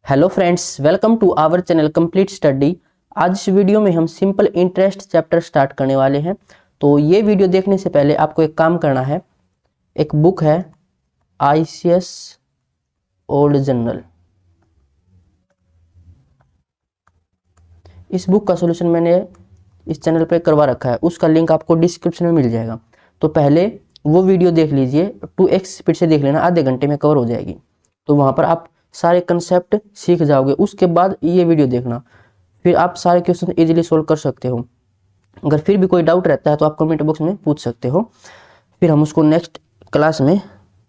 Hello friends, welcome to our channel complete study. आज इस video में हम सिंपल इंटरेस्ट चैप्टर स्टार्ट करने वाले हैं। तो ये वीडियो देखने से पहले आपको एक काम करना है। एक बुक है ICS ओल्ड जनरल। इस बुक का सॉल्यूशन मैंने इस चैनल पे करवा रखा है, उसका लिंक आपको डिस्क्रिप्शन में मिल जाएगा। तो पहले वो वीडियो देख लीजिए, 2x स्पीड से देख लेना, आधे घंटे में कवर हो जाएगी। तो वहाँ पर आप सारे कंसेप्ट सीख जाओगे। उसके बाद ये वीडियो देखना, फिर आप सारे क्वेश्चन इजीली सोल्व कर सकते हो। अगर फिर भी कोई डाउट रहता है तो आप कमेंट बॉक्स में पूछ सकते हो, फिर हम उसको नेक्स्ट क्लास में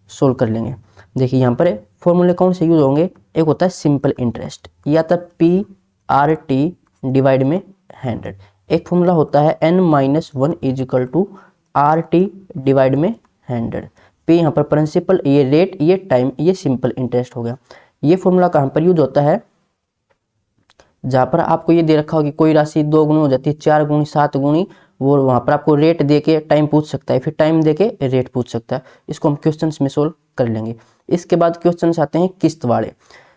सोल्व कर लेंगे। देखिए यहाँ पर फॉर्मूले कौन से यूज होंगे। एक होता है सिंपल इंटरेस्ट, या तो PRT डिवाइड में 100। एक फॉर्मूला होता है N-1 is equal to RT divide में 100। पे यहाँ पर प्रिंसिपल, ये रेट, ये टाइम, ये सिंपल इंटरेस्ट हो गया। ये फॉर्मूला कहाँ पर यूज होता है, जहाँ पर आपको ये दे रखा हो कि कोई राशि 2 गुनी हो जाती है, 4 गुनी, 7 गुनी, वो वहाँ पर आपको रेट दे के टाइम पूछ सकता है, फिर टाइम दे के रेट पूछ सकता है। इसको हम क्वेश्चंस में सोल्व कर लेंगे। इसके बाद क्वेश्चंस आते हैं किस्त वाले।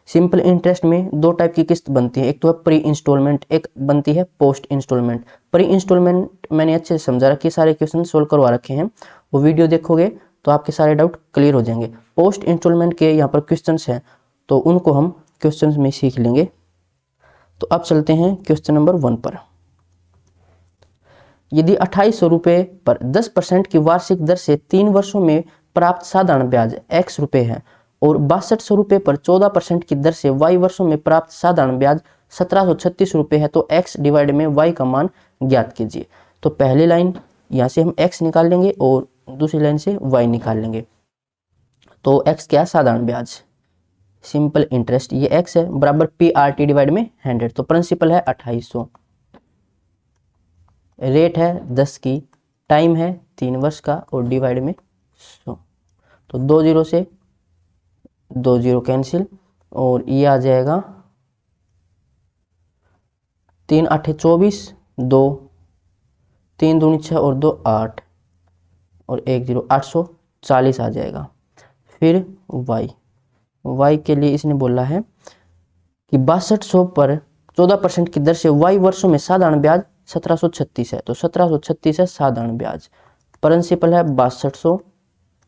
सिंपल इंटरेस्ट में 2 टाइप की किस्त बनती है, एक तो है प्री इंस्टॉलमेंट, एक बनती है पोस्ट इंस्टॉलमेंट। प्री इंस्टॉलमेंट मैंने अच्छे से समझा रखी, सारे क्वेश्चन सोल्व करवा रखे हैं, वो वीडियो देखोगे तो आपके सारे डाउट क्लियर हो जाएंगे। पोस्ट इंस्टॉलमेंट के यहाँ पर क्वेश्चंस हैं, तो उनको हम क्वेश्चंस में सीख लेंगे। तो अब चलते हैं क्वेश्चन नंबर 1 पर। यदि 2800 रुपये पर 10% की वार्षिक दर से 3 वर्षों में प्राप्त साधारण ब्याज x रुपये है और 6200 रुपये पर 14% की दर से y वर्षों में प्राप्त साधारण ब्याज 1736 रुपये है, तो x डिवाइड में y का मान ज्ञात कीजिए। तो पहली लाइन यहाँ से हम x निकाल लेंगे और दूसरी लाइन से y निकाल लेंगे। तो x क्या है, साधारण ब्याज, सिंपल इंटरेस्ट, ये x है, बराबर PRT डिवाइड में 100। तो प्रिंसिपल है 2800, रेट है 10 की, टाइम है 3 वर्ष का और डिवाइड में 100। तो 2 जीरो से 2 जीरो कैंसिल और ये आ जाएगा 3 8 24, 2 3 दूनी 6 और 2 8 और 1 जीरो, 840 आ जाएगा। फिर y के लिए इसने बोला है कि 6200 पर 14% की दर से y वर्षों में साधारण ब्याज 1736 है, तो 1736 है साधारण ब्याज। प्रिंसिपल है 6200,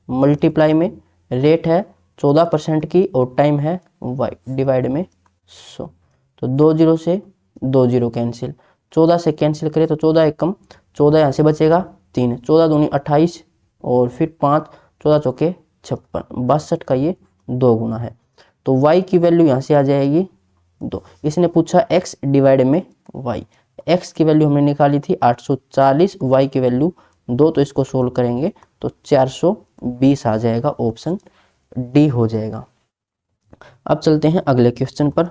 मल्टीप्लाई में रेट है 14% की और टाइम है y डिवाइड में 100। तो 2 जीरो से 2 जीरो कैंसिल, 14 से कैंसिल करें तो 14 एक कम, 14 यहाँ से बचेगा 3, 14 दूनी 28 और फिर 5, 14 चौके 56, 62 का ये 2 गुना है। तो y की वैल्यू यहाँ से आ जाएगी 2। इसने पूछा x डिवाइड में y, x की वैल्यू हमने निकाली थी 840, y की वैल्यू 2, तो इसको सोल्व करेंगे तो 420 आ जाएगा, ऑप्शन डी हो जाएगा। अब चलते हैं अगले क्वेश्चन पर।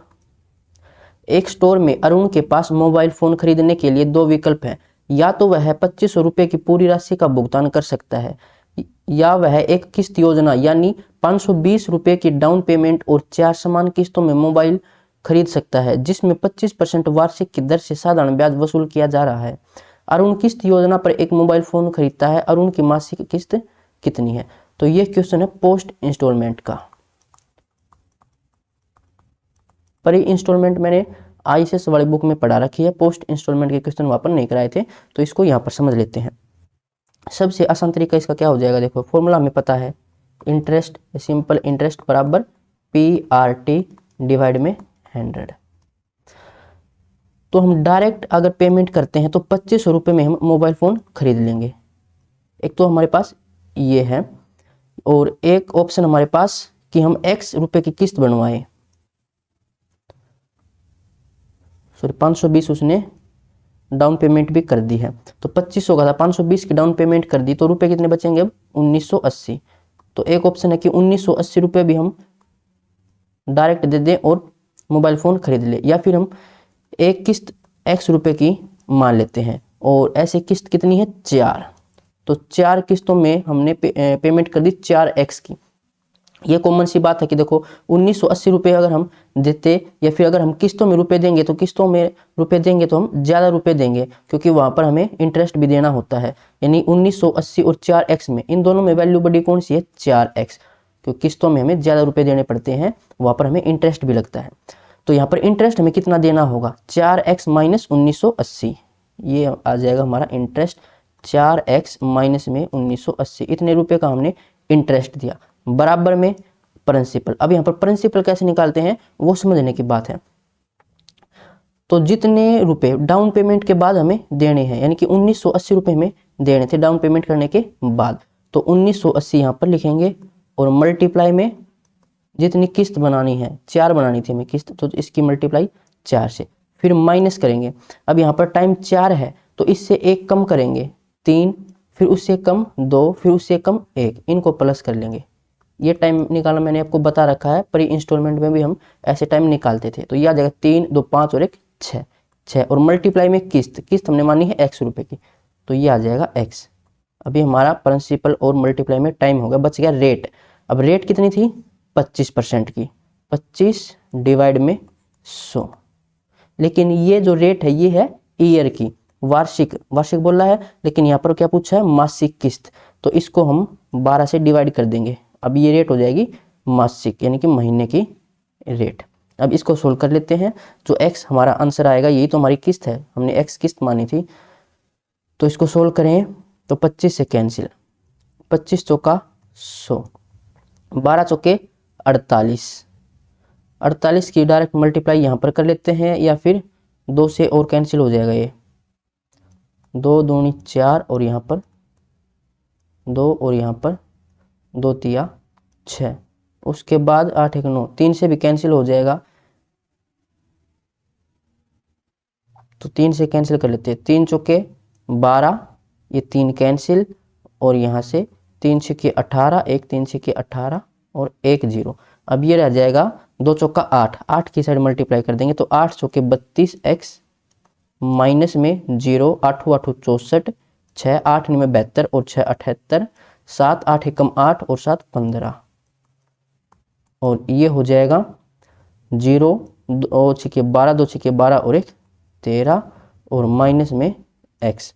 एक स्टोर में अरुण के पास मोबाइल फोन खरीदने के लिए 2 विकल्प हैं, या तो वह 2500 रुपये की पूरी राशि का भुगतान कर सकता है, या वह एक किस्त योजना यानी 520 रुपये की डाउन पेमेंट और 4 समान किस्तों में मोबाइल खरीद सकता है, जिसमें 25% वार्षिक की दर से साधारण ब्याज वसूल किया जा रहा है। अरुण किस्त योजना पर एक मोबाइल फोन खरीदता है, अरुण की मासिक किस्त कितनी है। तो ये क्वेश्चन है पोस्ट इंस्टॉलमेंट का। प्री इंस्टॉलमेंट मैंने ICS वाली बुक में पढ़ा रखी है, पोस्ट इंस्टॉलमेंट के क्वेश्चन वहां पर नहीं कराए थे, तो इसको यहाँ पर समझ लेते हैं। सबसे आसान तरीका इसका क्या हो जाएगा, देखो फॉर्मूला हमें पता है, इंटरेस्ट, सिंपल इंटरेस्ट बराबर PRT डिवाइड में 100। तो हम डायरेक्ट अगर पेमेंट करते हैं तो 2500 रुपये में हम मोबाइल फ़ोन खरीद लेंगे। एक तो हमारे पास ये है, और एक ऑप्शन हमारे पास कि हम x रुपये की किस्त बनवाएं। सॉरी 520 उसने डाउन पेमेंट भी कर दी है, तो 2500 का था, 520 की डाउन पेमेंट कर दी, तो रुपए कितने बचेंगे अब 1980। तो एक ऑप्शन है कि 1980 रुपये भी हम डायरेक्ट दे दें और मोबाइल फ़ोन खरीद ले, या फिर हम एक किस्त x रुपये की मान लेते हैं और ऐसे किस्त कितनी है 4, तो 4 किस्तों में हमने पेमेंट कर दी 4x की। ये कॉमन सी बात है कि देखो 1980 रुपये अगर हम देते, या फिर अगर हम किस्तों में रुपए देंगे, तो किस्तों में रुपए देंगे तो हम ज़्यादा रुपए देंगे, क्योंकि वहाँ पर हमें इंटरेस्ट भी देना होता है। यानी 1980 और 4x में, इन दोनों में वैल्यू बड़ी कौन सी है 4x, क्योंकि किस्तों में हमें ज़्यादा रुपए देने पड़ते हैं, वहाँ पर हमें इंटरेस्ट भी लगता है। तो यहाँ पर इंटरेस्ट हमें कितना देना होगा, 4x माइनस 1980, ये आ जाएगा हमारा इंटरेस्ट, 4x माइनस में 1980, इतने रुपए का हमने इंटरेस्ट दिया, बराबर में प्रिंसिपल। अब यहाँ पर प्रिंसिपल कैसे निकालते हैं वो समझने की बात है। तो जितने रुपए डाउन पेमेंट के बाद हमें देने हैं, यानी कि 1980 रुपए हमें देने थे डाउन पेमेंट करने के बाद, तो 1980 यहाँ पर लिखेंगे और मल्टीप्लाई में जितनी किस्त बनानी है, 4 बनानी थी हमें किस्त, तो इसकी मल्टीप्लाई 4 से, फिर माइनस करेंगे। अब यहाँ पर टाइम 4 है तो इससे 1 कम करेंगे 3, फिर उससे कम 2, फिर उससे कम 1, इनको प्लस कर लेंगे। ये टाइम निकालना मैंने आपको बता रखा है, प्री इंस्टॉलमेंट में भी हम ऐसे टाइम निकालते थे। तो ये आ जाएगा 3, 2, 5 और 1 6 और मल्टीप्लाई में किस्त हमने मानी है x रुपए की, तो ये आ जाएगा x। अभी हमारा प्रिंसिपल और मल्टीप्लाई में टाइम हो गया, बच गया रेट। अब रेट कितनी थी 25% की, 25 डिवाइड में 100, लेकिन ये जो रेट है ये है ईयर की, वार्षिक बोल रहा है, लेकिन यहाँ पर क्या पूछा है मासिक किस्त, तो इसको हम 12 से डिवाइड कर देंगे। अब ये रेट हो जाएगी मासिक, यानी कि महीने की रेट। अब इसको सोल्व कर लेते हैं, जो x हमारा आंसर आएगा, यही तो हमारी किस्त है, हमने x किस्त मानी थी, तो इसको सोल्व करें तो 25 से कैंसिल, 25 चौका 100, 12 चौके 48, 48 की डायरेक्ट मल्टीप्लाई यहाँ पर कर लेते हैं, या फिर 2 से और कैंसिल हो जाएगा, ये 2 दूनी 4 और यहाँ पर 2 और यहाँ पर 2 तिया 6, उसके बाद 8 1 9, 3 से भी कैंसिल हो जाएगा, तो 3 से कैंसिल कर लेते हैं, 3 चौके 12, ये 3 कैंसिल, और यहाँ से 3 छक्के 18, 1 3 छक्के 18 और 1 0। अब ये रह जाएगा 2 चौका 8, 8 की साइड मल्टीप्लाई कर देंगे, तो 8 चौके 32x माइनस में 0, 8 8 64, 6 8 में 72 और 6 78, 7 8 एकम 8 और 7 15, और ये हो जाएगा 0, 2 छक्के 12, 2 छक्के 12 और 1 13, और माइनस में x,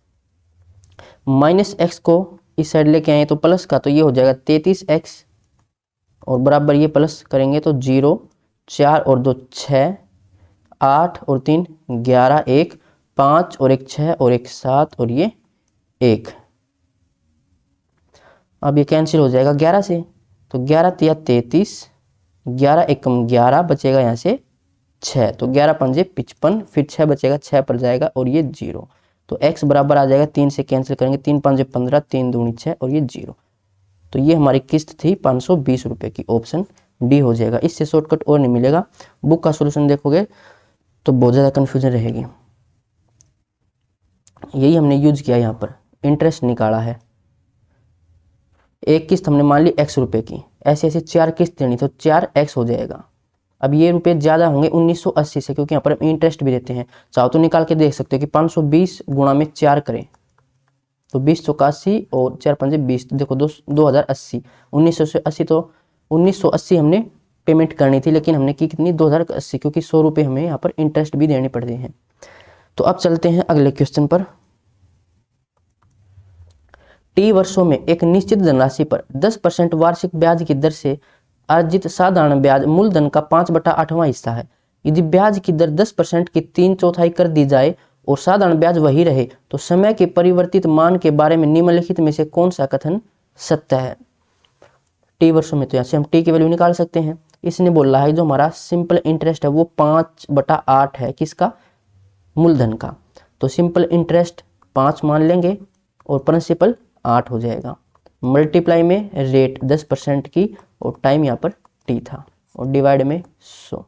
माइनस x को इस साइड लेके आए तो प्लस का, तो ये हो जाएगा 33x, और बराबर ये प्लस करेंगे तो 0, 4 और 2 6, 8 और 3 11, 1 5 और 1 6 और 1 7 और ये 1। अब ये कैंसिल हो जाएगा 11 से, तो 11 तिया 33, 11 एकम 11 बचेगा यहाँ से 6, तो 11 पंजे 55, फिर 6 बचेगा, 6 पर जाएगा और ये 0, तो x बराबर आ जाएगा 3 से कैंसिल करेंगे, 3 पंजे 15, 3 दूनी 6 और ये 0। तो ये हमारी किस्त थी 520 रुपए की, ऑप्शन डी हो जाएगा। इससे शॉर्टकट और नहीं मिलेगा, बुक का सॉल्यूशन देखोगे तो बहुत ज़्यादा कन्फ्यूजन रहेगी। यही हमने यूज किया, यहाँ पर इंटरेस्ट निकाला है, एक किस्त हमने मान ली x रुपए की, ऐसे ऐसे 4 किस्त देनी, तो 4x हो जाएगा। अब ये रुपए ज़्यादा होंगे 1980 से, क्योंकि यहाँ पर हम इंटरेस्ट भी देते हैं, चाहो तो निकाल के देख सकते हो कि 520 गुणा में 4 करें तो 20 चौका 80 और 4 पंजे 20, देखो 2080, 1980, तो 1980 हमने पेमेंट करनी थी, लेकिन हमने की कितनी 2080, क्योंकि 100 रुपये हमें यहाँ पर इंटरेस्ट भी देने पड़ते हैं। तो अब चलते हैं अगले क्वेश्चन पर। टी वर्षों में एक निश्चित धनराशि पर 10% वार्षिक ब्याज की दर से अर्जित साधारण ब्याज मूलधन का 5/8वां हिस्सा है। यदि ब्याज की दर 10% की 3/4 कर दी जाए और साधारण ब्याज वही रहे, तो समय के परिवर्तित मान के बारे में निम्नलिखित में से कौन सा कथन सत्य है। टी वर्षों में, तो यहाँ से हम टी की वैल्यू निकाल सकते हैं। इसने बोला है जो हमारा सिंपल इंटरेस्ट है वो 5/8 है, किसका, मूलधन का, तो सिंपल इंटरेस्ट 5 मान लेंगे और प्रिंसिपल 8 हो जाएगा, मल्टीप्लाई में रेट 10% की और टाइम यहाँ पर टी था, और डिवाइड में 100,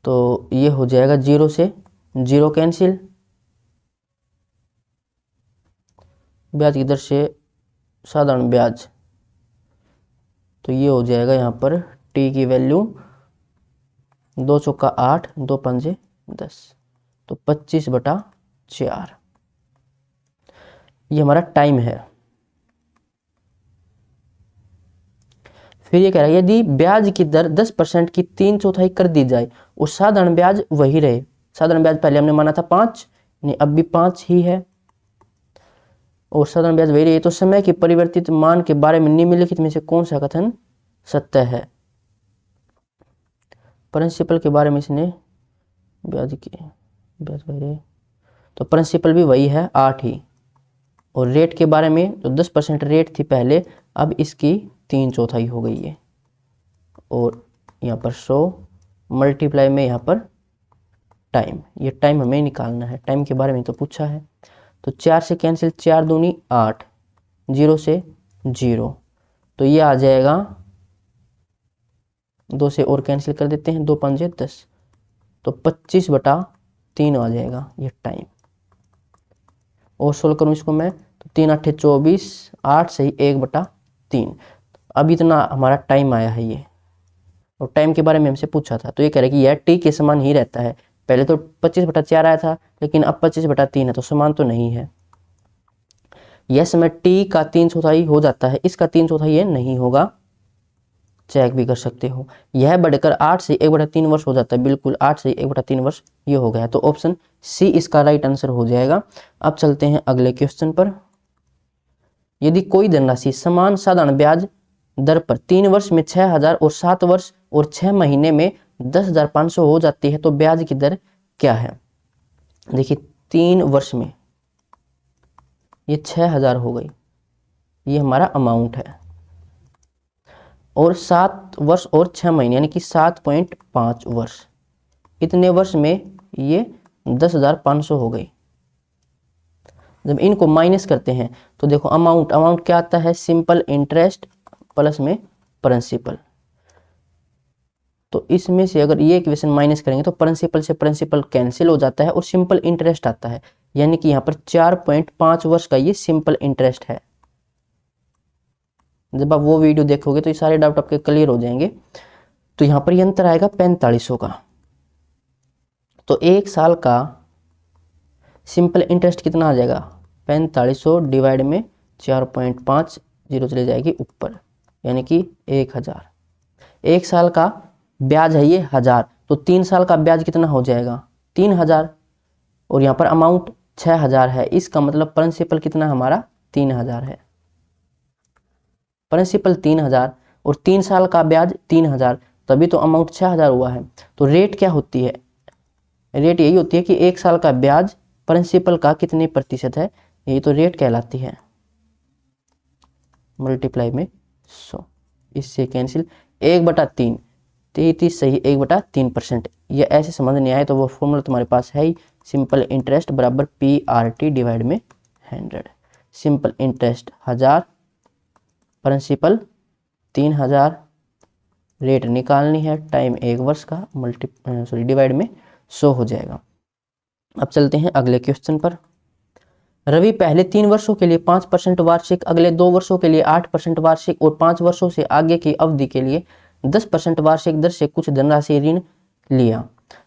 तो ये हो जाएगा 0 से 0 कैंसिल, ब्याज की दर से साधारण ब्याज, तो ये हो जाएगा यहाँ पर टी की वैल्यू 2 चौका 8, 2 पंजे 10, तो 25/4, ये हमारा टाइम है। फिर ये कह रहा है यदि ब्याज की दर 10% की 3/4 कर दी जाए और साधारण ब्याज वही रहे, साधारण ब्याज पहले हमने माना था 5, नहीं अब भी 5 ही है, और साधारण ब्याज वही रहे, तो समय के परिवर्तित मान के बारे में निम्नलिखित में से कौन सा कथन सत्य है। प्रिंसिपल के बारे में इसने ब्याज वही, तो प्रिंसिपल भी वही है 8 ही। और रेट के बारे में तो 10% रेट थी पहले, अब इसकी 3/4 हो गई है। और यहाँ पर 100 मल्टीप्लाई में यहाँ पर टाइम, ये टाइम हमें निकालना है, टाइम के बारे में तो पूछा है। तो 4 से कैंसिल, 4 दूनी 8, 0 से 0, तो ये आ जाएगा 2 से और कैंसिल कर देते हैं, 2 पंजे 10, तो 25/3 आ जाएगा ये टाइम। और सोल्व करूँ इसको मैं तो 3 8 24, 8 सही 1/3, अब इतना हमारा टाइम आया है ये। और टाइम के बारे में हमसे पूछा था, तो ये कह रहा है कि यह टी के समान ही रहता है। पहले तो 25/4 आया था, लेकिन अब 25/3 है, तो समान तो नहीं है। यह समय टी का 3/4 हो जाता है, इसका 3/4 ये नहीं होगा, चेक भी कर सकते हो। यह बढ़कर 8 से 1/3 वर्ष हो जाता है, बिल्कुल 8 से 1/3 वर्ष ये हो गया, तो ऑप्शन सी इसका राइट आंसर हो जाएगा। अब चलते हैं अगले क्वेश्चन पर। यदि कोई धनराशि समान साधारण ब्याज दर पर 3 वर्ष में 6,000 और 7 वर्ष और 6 महीने में 10,500 हो जाती है, तो ब्याज की दर क्या है? देखिए 3 वर्ष में ये 6,000 हो गई, ये हमारा अमाउंट है। और 7 वर्ष और 6 महीने यानी कि 7.5 वर्ष, इतने वर्ष में ये 10,500 हो गई। जब इनको माइनस करते हैं तो देखो अमाउंट क्या आता है? सिंपल इंटरेस्ट प्लस में प्रिंसिपल। तो इसमें से अगर ये इक्वेशन माइनस करेंगे तो प्रिंसिपल से प्रिंसिपल कैंसिल हो जाता है और सिंपल इंटरेस्ट आता है, यानी कि यहाँ पर 4.5 वर्ष का ये सिंपल इंटरेस्ट है। जब आप वो वीडियो देखोगे तो ये सारे डाउट आपके क्लियर हो जाएंगे। तो यहाँ पर ये अंतर आएगा 4500 का। तो 1 साल का सिंपल इंटरेस्ट कितना आ जाएगा? 4500 डिवाइड में 4.5, 0 चले जाएगी ऊपर, यानी कि 1000। 1 साल का ब्याज है ये 1000, तो 3 साल का ब्याज कितना हो जाएगा? 3000। और यहाँ पर अमाउंट 6000 है, इसका मतलब प्रिंसिपल कितना हमारा? 3000 है। प्रिंसिपल 3000 और 3 साल का ब्याज 3000, तभी तो अमाउंट 6000 हुआ है। तो रेट क्या होती है? रेट यही होती है कि 1 साल का ब्याज प्रिंसिपल का कितने प्रतिशत है, यही तो रेट कहलाती है। मल्टीप्लाई में 100, इससे कैंसिल 1/3, 33 सही 1/3%। ये ऐसे समझ नहीं आए तो वो फॉर्मूला तुम्हारे पास है ही, सिंपल इंटरेस्ट बराबर PRT डिवाइड में 100। सिंपल इंटरेस्ट 1000, प्रिंसिपल 3000, रेट निकालनी है, टाइम 1 वर्ष का, डिवाइड में 100 हो जाएगा। अब चलते हैं अगले क्वेश्चन पर। रवि पहले 3 वर्षों के लिए 5% वार्षिक, अगले 2 वर्षों के लिए 8% वार्षिक और 5 वर्षों से आगे की अवधि के लिए 10% वार्षिक दर से कुछ धनराशि ऋण लिया।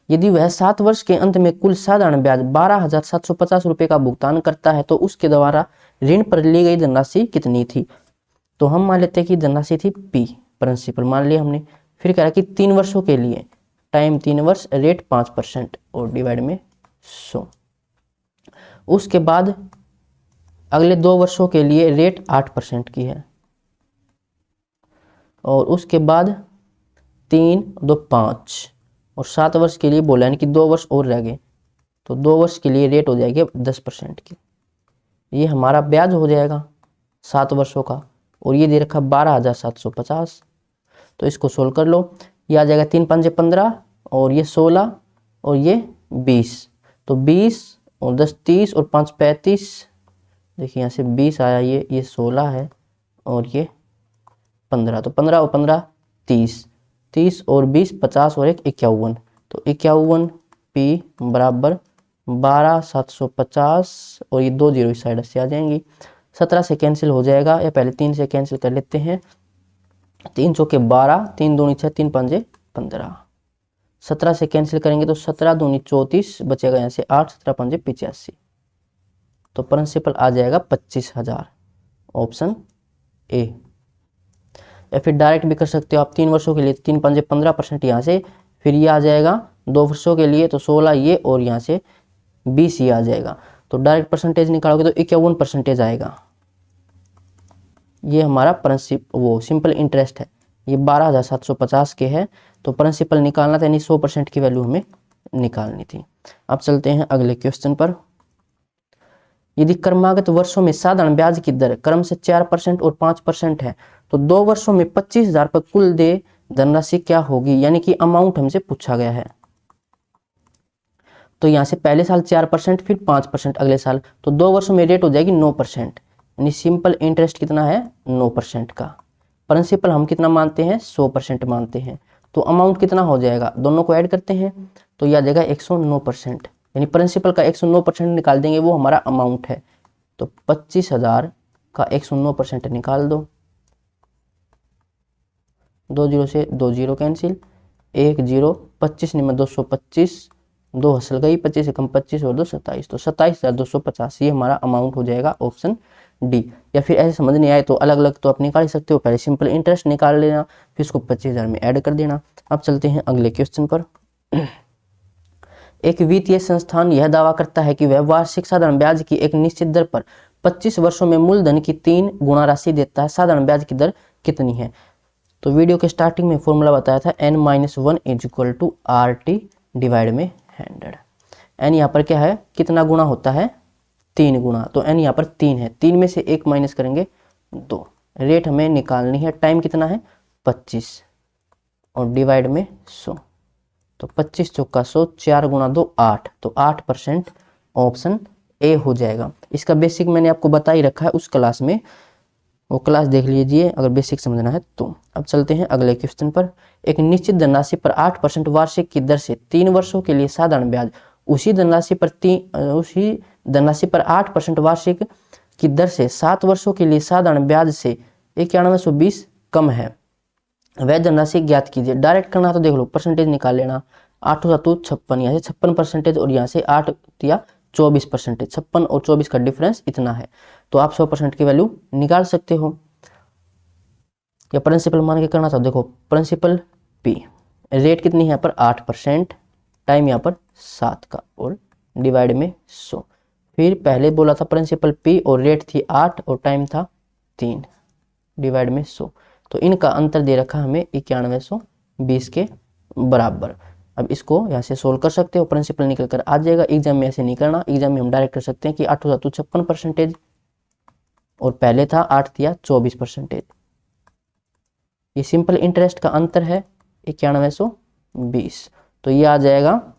यदि वह 7 वर्ष के अंत में कुल साधारण ब्याज 12,750 रुपये का भुगतान करता है, तो उसके द्वारा ऋण पर ली गई धनराशि कितनी थी? तो हम मान लेते हैं कि धनराशि थी P, प्रिंसिपल मान लिया हमने। फिर कह रहा कि 3 वर्षों के लिए, टाइम 3 वर्ष, रेट 5% और डिवाइड में 100। उसके बाद अगले 2 वर्षों के लिए रेट 8% की है, और उसके बाद 3 2 5 और 7 वर्ष के लिए बोला, यानी कि 2 वर्ष और रह गए, तो 2 वर्ष के लिए रेट हो जाएगी 10% की। ये हमारा ब्याज हो जाएगा 7 वर्षों का, और ये दे रखा 12,750। तो इसको सोल्व कर लो, ये आ जाएगा 3 5 15 और ये 16 और ये 20, तो 20 और 10 30 और 5 35। देखिए यहाँ से 20 आया, ये 16 है और ये 15, तो 15 और 15 30, 30 और 20 50 और 1 51, तो 51 P बराबर 12,750 और ये 2 जीरो इस साइड से आ जाएंगी। 17 से कैंसिल हो जाएगा, या पहले 3 से कैंसिल कर लेते हैं। 3 चौके 12, 3 दूनी 6, 3 पंजे 15। 17 से कैंसिल करेंगे तो 17 दूनी 34, बचेगा यहाँ से 8, 17 पंजे 85, तो प्रिंसिपल आ जाएगा 25,000, ऑप्शन ए। या फिर डायरेक्ट भी कर सकते हो आप, 3 वर्षों के लिए 3 पंजे 15% यहाँ से, फिर ये आ जाएगा 2 वर्षों के लिए तो 16 ये और यहाँ से 20 ये आ जाएगा, तो डायरेक्ट परसेंटेज निकालोगे तो 51% आएगा। ये हमारा सिंपल इंटरेस्ट है, ये 12,750 के है, तो प्रिंसिपल निकालना था, यानी 100% की वैल्यू हमें निकालनी थी। अब चलते हैं अगले क्वेश्चन पर। यदि क्रमागत वर्षों में साधारण ब्याज की दर क्रम से 4% और 5% है, तो 2 वर्षों में 25,000 पर कुल देय धनराशि क्या होगी, यानी कि अमाउंट हमसे पूछा गया है। तो यहाँ से पहले साल 4%, फिर 5% अगले साल, तो 2 वर्षों में रेट हो जाएगी 9%, यानी सिंपल इंटरेस्ट कितना है 9% का। प्रिंसिपल हम कितना मानते हैं 100% मानते हैं, तो अमाउंट कितना हो जाएगा, दोनों को ऐड करते हैं तो यह आ जाएगा 109%, यानी प्रिंसिपल का 109% निकाल देंगे, वो हमारा अमाउंट है। तो 25,000 का 109% निकाल दो, 2 जीरो से 2 जीरो कैंसिल, 1 जीरो, 25 निम्न 225, 2 हसल गई, 25 से कम 25 और 2 27, तो 27,250 ये हमारा अमाउंट हो जाएगा ऑप्शन डी। या फिर ऐसे समझ नहीं आए तो अलग अलग तो आप निकाल सकते हो, पहले सिंपल इंटरेस्ट निकाल लेना, फिर उसको 25,000 में ऐड कर देना। अब चलते हैं अगले क्वेश्चन पर। एक वित्तीय संस्थान यह दावा करता है कि वह वार्षिक साधारण ब्याज की एक निश्चित दर पर 25 वर्षों में मूलधन की 3 गुना राशि देता है, साधारण ब्याज की दर कितनी है। तो वीडियो के स्टार्टिंग में फॉर्मूला बताया था n-1 = RT डिवाइड में 100। n यहाँ पर क्या है, कितना गुना होता है 3 गुना, तो n यहाँ पर 3 है, 3 में से 1 माइनस करेंगे 2। रेट हमें निकालनी है, टाइम कितना है 25 और डिवाइड में 100, तो 25 चौका 100, 4 गुना 2 8, तो 8% ऑप्शन ए हो जाएगा। इसका बेसिक मैंने आपको बता ही रखा है उस क्लास में, वो क्लास देख लीजिए अगर बेसिक समझना है तो। अब चलते हैं अगले क्वेश्चन पर। एक निश्चित धनराशि पर 8% वार्षिक की दर से 3 वर्षों के लिए साधारण ब्याज उसी धनराशि पर 8% वार्षिक की दर से 7 वर्षों के लिए साधारण ब्याज से 9120 कम है, वह धनराशि ज्ञात कीजिए। डायरेक्ट करना तो देख लो, परसेंटेज निकाल लेना, 8 7 56, यहाँ से 56% और यहाँ से 8 या 24%, 56 और 24 का डिफरेंस इतना है, तो आप 100% की वैल्यू निकाल सकते हो। या प्रिंसिपल मान के करना था, देखो प्रिंसिपल पी, रेट कितनी है यहाँ पर 8%, टाइम यहाँ पर 7 का और डिवाइड में 100। फिर पहले बोला था प्रिंसिपल पी और रेट थी 8 और टाइम था 3 डिवाइड में 100, तो इनका अंतर दे रखा हमें 9120 के बराबर। अब इसको यहाँ से सोल्व कर सकते हो, प्रिंसिपल निकल कर आ जाएगा। एग्जाम में ऐसे नहीं करना, एग्जाम में हम डायरेक्ट कर सकते हैं कि 8 7 56% और पहले था 8 दिया 24%, ये सिंपल इंटरेस्ट का अंतर है 9120, तो ये आ जाएगा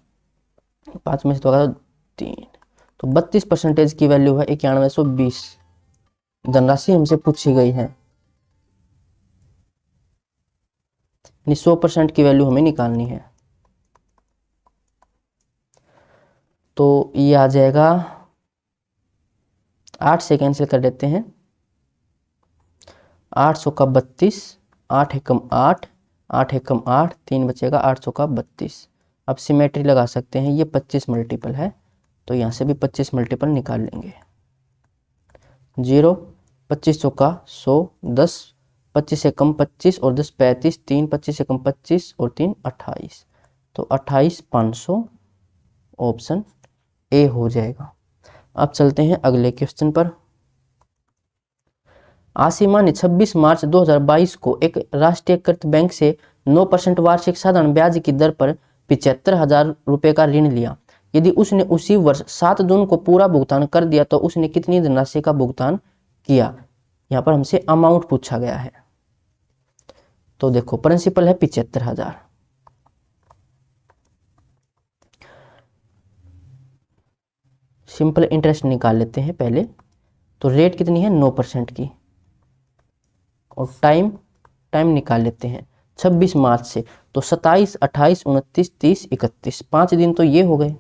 5 में से तो 3, तो 32% की वैल्यू है 9120, धनराशि हमसे पूछी गई है, 100% की वैल्यू हमें निकालनी है। तो ये आ जाएगा 8 से कैंसिल कर देते हैं, 800 का 32, 8 एकम 8, 8 एकम 8, 3 बचेगा, 800 का 32। अब सिमेट्री लगा सकते हैं, ये 25 मल्टीपल है तो यहाँ से भी 25 मल्टीपल निकाल लेंगे। 0, 25 चौका 100, 10, 25 से कम 25 और 10 35, 3 25 से कम 25 और 3 28, तो 28,500 ऑप्शन ए हो जाएगा। अब चलते हैं अगले क्वेश्चन पर। आसिमा ने 26 मार्च 2022 को एक राष्ट्रीयकृत बैंक से 9% वार्षिक साधारण ब्याज की दर पर 75,000 रुपये का ऋण लिया। यदि उसने उसी वर्ष 7 जून को पूरा भुगतान कर दिया तो उसने कितनी धनराशि का भुगतान किया। यहाँ पर हमसे अमाउंट पूछा गया है, तो देखो प्रिंसिपल है 75,000, सिंपल इंटरेस्ट निकाल लेते हैं पहले, तो रेट कितनी है 9% की और टाइम निकाल लेते हैं 26 मार्च से, तो 27, 28, 29, 30, 31, 5 दिन तो ये हो गए।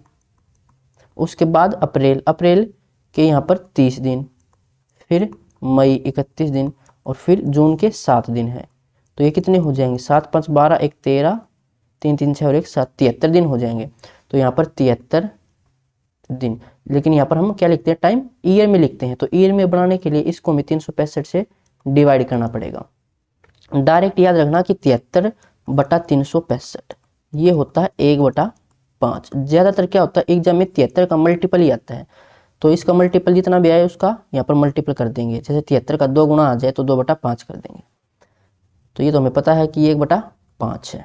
उसके बाद अप्रैल के यहाँ पर 30 दिन, फिर मई 31 दिन और फिर जून के 7 दिन है, तो ये कितने हो जाएंगे 7 5 12 1 13, 3 3 6 और 1 7, 73 दिन हो जाएंगे। तो यहाँ पर 73 दिन, लेकिन यहाँ पर हम क्या लिखते हैं टाइम ईयर में लिखते हैं, तो ईयर में बनाने के लिए इसको हमें 365 से डिवाइड करना पड़ेगा। डायरेक्ट याद रखना कि 73/365 ये होता है 1/5। ज्यादातर क्या होता है एग्जाम में 73 का मल्टीपल ही आता है, तो इसका मल्टीपल जितना भी आए उसका यहाँ पर मल्टीपल कर देंगे। जैसे 73 का 2 गुना आ जाए तो 2/5 कर देंगे। तो ये तो हमें पता है कि ये 1/5 है।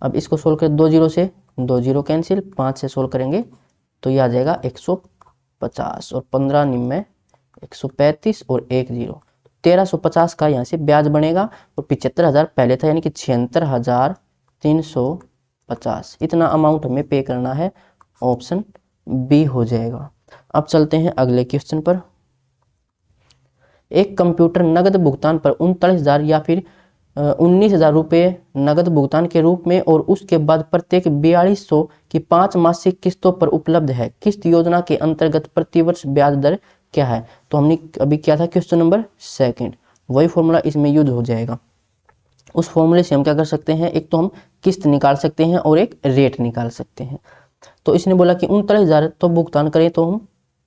अब इसको सोल्व करें, 2 जीरो से 2 जीरो कैंसिल, 5 से सोल्व करेंगे तो ये आ जाएगा 150 और 15 निम्न 135 और 1 जीरो 1350 का यहाँ से ब्याज बनेगा और 75,000 पहले था, यानी कि 76,350 इतना अमाउंट हमें पे करना है। ऑप्शन बी हो जाएगा। अब चलते हैं अगले क्वेश्चन पर। एक कंप्यूटर नगद भुगतान पर 39,000 या फिर 19,000 रुपये नगद भुगतान के रूप में और उसके बाद प्रत्येक 4200 की 5 मासिक किस्तों पर उपलब्ध है। किस्त योजना के अंतर्गत प्रतिवर्ष ब्याज दर क्या है? तो हमने अभी किया था क्वेश्चन नंबर 2, वही फॉर्मूला इसमें यूज हो जाएगा। उस फॉर्मूले से हम क्या कर सकते हैं, एक तो हम किस्त निकाल सकते हैं और एक रेट निकाल सकते हैं। तो इसने बोला कि 39,000 तो भुगतान करें तो हम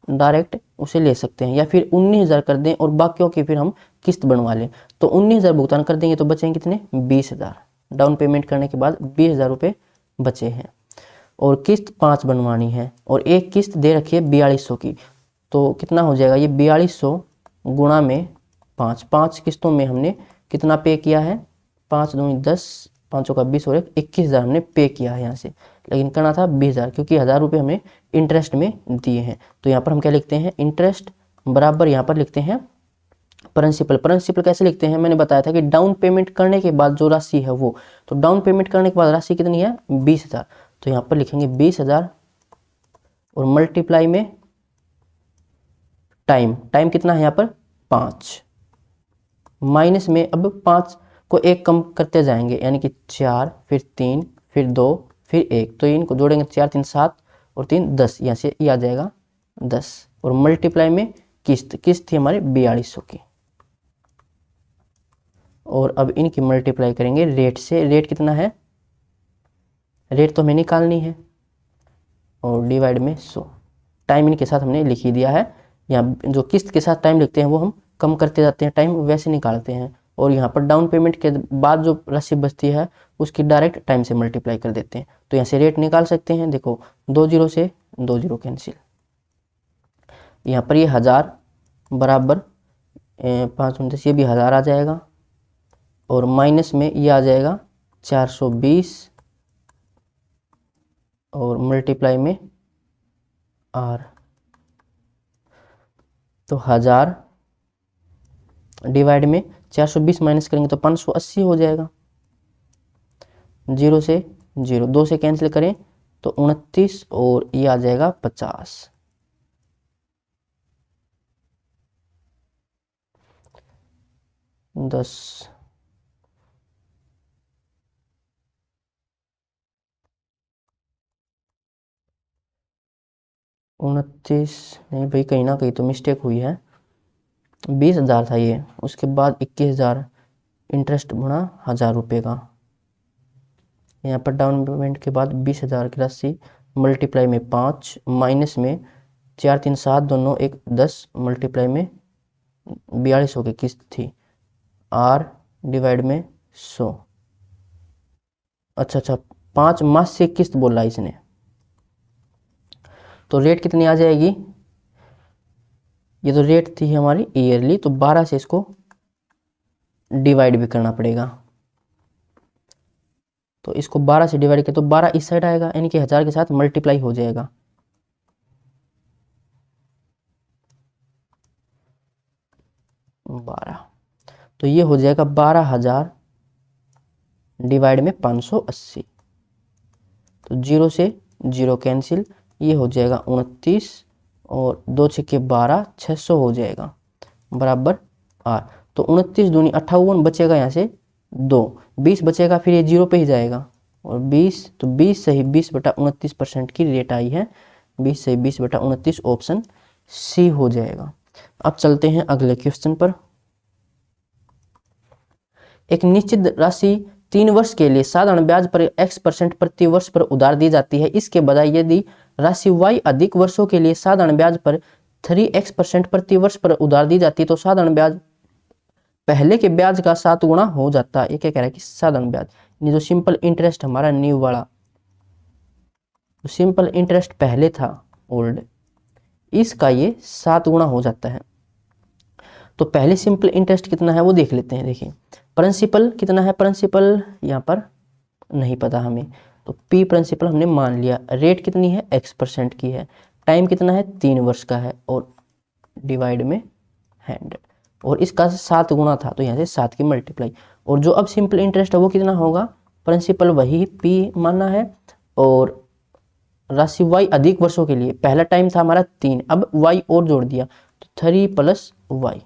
डायरेक्ट उसे ले सकते हैं, या फिर 19,000 कर दें और बाकियों की फिर हम किस्त बनवा लें। तो 19,000 भुगतान कर देंगे तो बचेंगे कितने, 20,000। डाउन पेमेंट करने के बाद 20,000 रुपये बचे हैं और किस्त 5 बनवानी है और एक किस्त दे रखी है 4200 की। तो कितना हो जाएगा, ये 4200 गुणा में 5 किस्तों में हमने कितना पे किया है, 5 दूनी 10, 5 का 20 और 21,000 हमने पे किया है यहाँ से, लेकिन करना था 20,000 क्योंकि 1,000 रुपये हमें इंटरेस्ट में दिए हैं। तो यहाँ पर हम क्या लिखते हैं, इंटरेस्ट बराबर यहाँ पर लिखते हैं प्रिंसिपल। प्रिंसिपल कैसे लिखते हैं, मैंने बताया था कि डाउन पेमेंट करने के बाद जो राशि है वो, तो डाउन पेमेंट करने के बाद राशि कितनी है, 20,000। तो यहाँ पर लिखेंगे 20,000 और मल्टीप्लाई में टाइम कितना है यहाँ पर 5, माइनस में अब 5 को 1 कम करते जाएंगे, यानी कि 4 फिर 3 फिर 2 फिर 1, तो इनको जोड़ेंगे 4 3 7 और 3 10, यहाँ से ये आ जाएगा 10 और मल्टीप्लाई में किस्त थी हमारे 4200 की। और अब इनकी मल्टीप्लाई करेंगे रेट से। रेट कितना है, रेट तो हमें निकालनी है और डिवाइड में 100। टाइम इनके साथ हमने लिख ही दिया है, यहाँ जो किस्त के साथ टाइम लिखते हैं वो हम कम करते जाते हैं, टाइम वैसे निकालते हैं। और यहाँ पर डाउन पेमेंट के बाद जो राशि बचती है उसकी डायरेक्ट टाइम से मल्टीप्लाई कर देते हैं। तो यहाँ से रेट निकाल सकते हैं, देखो 2 जीरो से 2 जीरो कैंसिल, यहाँ पर ये 1000 बराबर 5 10, ये भी 1000 आ जाएगा और माइनस में ये आ जाएगा 420 और मल्टीप्लाई में आर, तो 1000 डिवाइड में 420 माइनस करेंगे तो 580 हो जाएगा। 0 से 0, 2 से कैंसिल करें तो 29 और ये आ जाएगा 50। 10 29 नहीं भाई, कहीं ना कहीं तो मिस्टेक हुई है। 20,000 था ये, उसके बाद 21,000 इंटरेस्ट बना 1,000 रुपये का। यहाँ पर डाउन पेमेंट के बाद 20,000 की राशि मल्टीप्लाई में 5 माइनस में 4 3 7 दोनों 1 10 मल्टीप्लाई में 4200 की किस्त थी, आर डिवाइड में 100। अच्छा 5 मासिक किस्त बोला इसने, तो रेट कितनी आ जाएगी, ये तो रेट थी हमारी ईयरली, तो 12 से इसको डिवाइड भी करना पड़ेगा। तो इसको 12 से डिवाइड किया तो 12 इस साइड आएगा, यानी कि 1000 के साथ मल्टीप्लाई हो जाएगा। तो ये हो जाएगा 12,000 डिवाइड में 580, तो 0 से 0 कैंसिल, ये हो जाएगा 29 और 2 छक्के 12, 600 हो जाएगा बराबर आर। तो 29 दूनी 58 बचेगा, यहाँ से 2 20 बचेगा, फिर ये 0 पे ही जाएगा और 20, तो 20 सही 20/29% की रेट आई है। 20 सही 20/29 ऑप्शन सी हो जाएगा। अब चलते हैं अगले क्वेश्चन पर। एक निश्चित राशि 3 वर्ष के लिए साधारण ब्याज पर x% प्रति वर्ष पर उधार दी जाती है। इसके बजाय यदि राशि y अधिक वर्षों के लिए साधारण ब्याज पर 3x% प्रति वर्ष पर उधार दी जाती है तो साधारण ब्याज पहले के ब्याज का 7 गुना हो जाता है। ये क्या कह रहा है कि साधारण ब्याज, ये जो सिंपल इंटरेस्ट हमारा न्यू वाला, तो सिंपल इंटरेस्ट पहले था ओल्ड, इसका ये 7 गुना हो जाता है। तो पहले सिंपल इंटरेस्ट कितना है वो देख लेते हैं। देखिए प्रिंसिपल कितना है, प्रिंसिपल यहाँ पर नहीं पता हमें, तो पी प्रिंसिपल हमने मान लिया। रेट कितनी है, x% की है। टाइम कितना है, 3 वर्ष का है, और डिवाइड में 100, और इसका 7 गुना था तो यहाँ से 7 की मल्टीप्लाई। और जो अब सिंपल इंटरेस्ट है वो कितना होगा, प्रिंसिपल वही पी मानना है, और राशि y अधिक वर्षों के लिए, पहला टाइम था हमारा 3, अब y और जोड़ दिया तो 3 + y,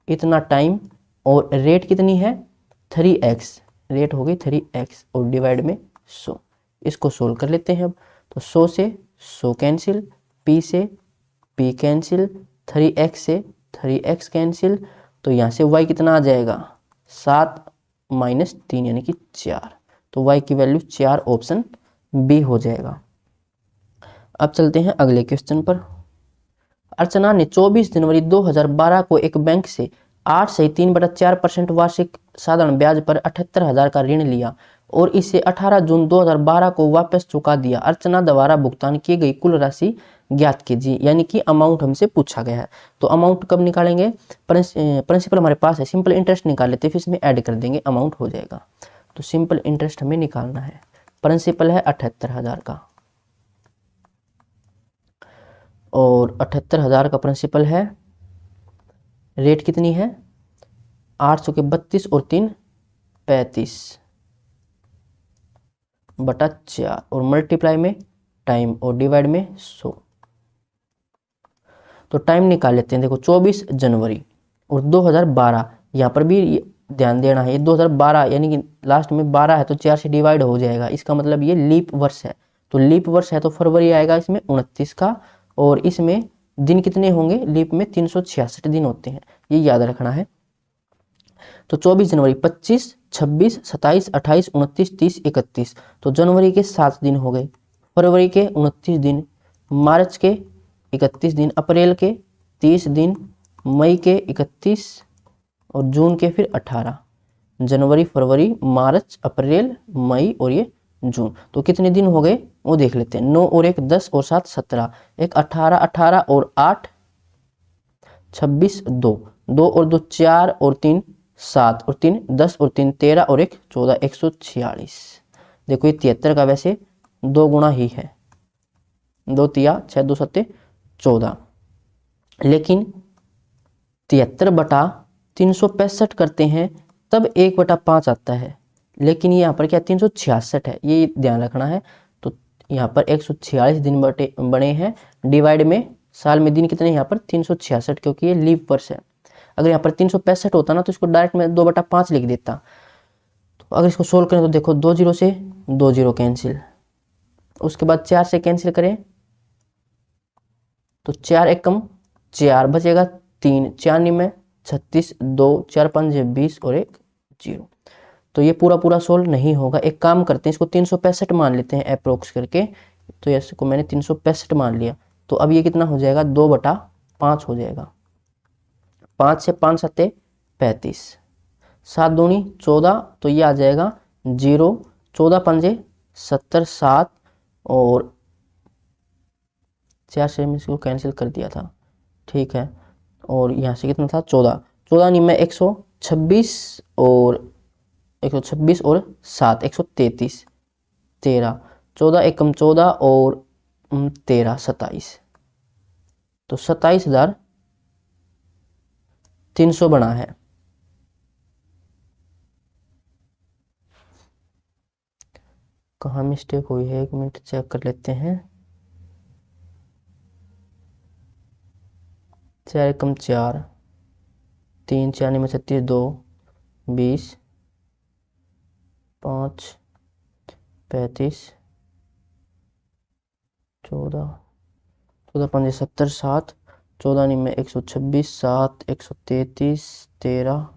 इतना टाइम, और रेट कितनी है 3x, रेट हो गई 3x, और डिवाइड में 100। इसको सोल्व कर लेते हैं अब, तो 100 से 100 कैंसिल, p से p कैंसिल, 3x से 3x कैंसिल, तो यहाँ से y कितना आ जाएगा, 7 - 3 यानी कि 4, तो y की वैल्यू 4, ऑप्शन बी हो जाएगा। अब चलते हैं अगले क्वेश्चन पर। अर्चना ने 24 जनवरी 2012 को एक बैंक से 8 से 3/4% वार्षिक साधारण ब्याज पर 78,000 का ऋण लिया और इसे 18 जून 2012 को वापस चुका दिया। अर्चना द्वारा भुगतान की गई कुल राशि ज्ञात कीजिए, यानी कि अमाउंट हमसे पूछा गया है। तो अमाउंट कब निकालेंगे, प्रिंसिपल हमारे पास है, सिंपल इंटरेस्ट निकाल लेते हैं, फिर इसमें ऐड कर देंगे, अमाउंट हो जाएगा। तो सिंपल इंटरेस्ट हमें निकालना है, प्रिंसिपल है 78,000 का, और 78,000 का प्रिंसिपल है, रेट कितनी है 800 के 32 और 3 35 बटा 4, और मल्टीप्लाई में टाइम और डिवाइड में 100। तो टाइम निकाल लेते हैं, देखो 24 जनवरी और 2012, यहाँ पर भी ध्यान देना है, ये 2012 यानी कि लास्ट में 12 है तो 4 से डिवाइड हो जाएगा, इसका मतलब ये लीप वर्ष है, तो लीप वर्ष है तो फरवरी आएगा इसमें 29 का, और इसमें दिन कितने होंगे, लीप में 366 दिन होते हैं, ये याद रखना है। तो 24 जनवरी 25, 26, 27, 28, 29, 30, 31, तो जनवरी के 7 दिन हो गए, फरवरी के 29 दिन, मार्च के 31 दिन, अप्रैल के 30 दिन, मई के 31 और जून के फिर 18। जनवरी, फरवरी, मार्च, अप्रैल, मई और ये जून, तो कितने दिन हो गए वो देख लेते हैं। 9 और 1 10 और 7 17, एक 18, 18 और 8 26, 2 2 और 2 4 और 3 7 और 3 10 और 3 13 और 1 14, 146। देखो ये 73 का वैसे 2 गुना ही है, 2 तिया 6 2 7 14, लेकिन 73 बटा 365 करते हैं तब 1/5 आता है, लेकिन यहाँ पर क्या 366 है, ये ध्यान रखना है। तो यहाँ पर 146 दिन बने हैं, डिवाइड में साल में दिन कितने यहाँ पर 366, क्योंकि ये लीप वर्ष है। अगर यहाँ पर 365 होता ना तो इसको डायरेक्ट में 2/5 लिख देता। तो अगर इसको सोल्व करें तो देखो 2 0 से 2 0 कैंसिल, उसके बाद 4 से कैंसिल करें तो 4 एकम 4 बचेगा 3, 4 में 36, 2 4 5 20 और 1 0। तो ये पूरा पूरा सोल्व नहीं होगा, एक काम करते हैं इसको 365 मान लेते हैं अप्रोक्स करके, तो इसको मैंने 365 मान लिया, तो अब ये कितना हो जाएगा 2/5 हो जाएगा। 5 से 5 7 35, 7 दूनी 14, तो ये आ जाएगा 0, 14 5 70 7, और 4 से मैं इसको कैंसिल कर दिया था, ठीक है, और यहाँ से कितना था 14, 14 में 126 और 126 और 7 133, 13, 14 एकम 14 और 13 27, तो 27,300 बना है। कहाँ मिस्टेक हुई है, 1 मिनट चेक कर लेते हैं। 4 एकम 4, 3 4 में 36, 2 20, 5 35, 14 14 5 70 7, 14 में 126, 7 133, 13,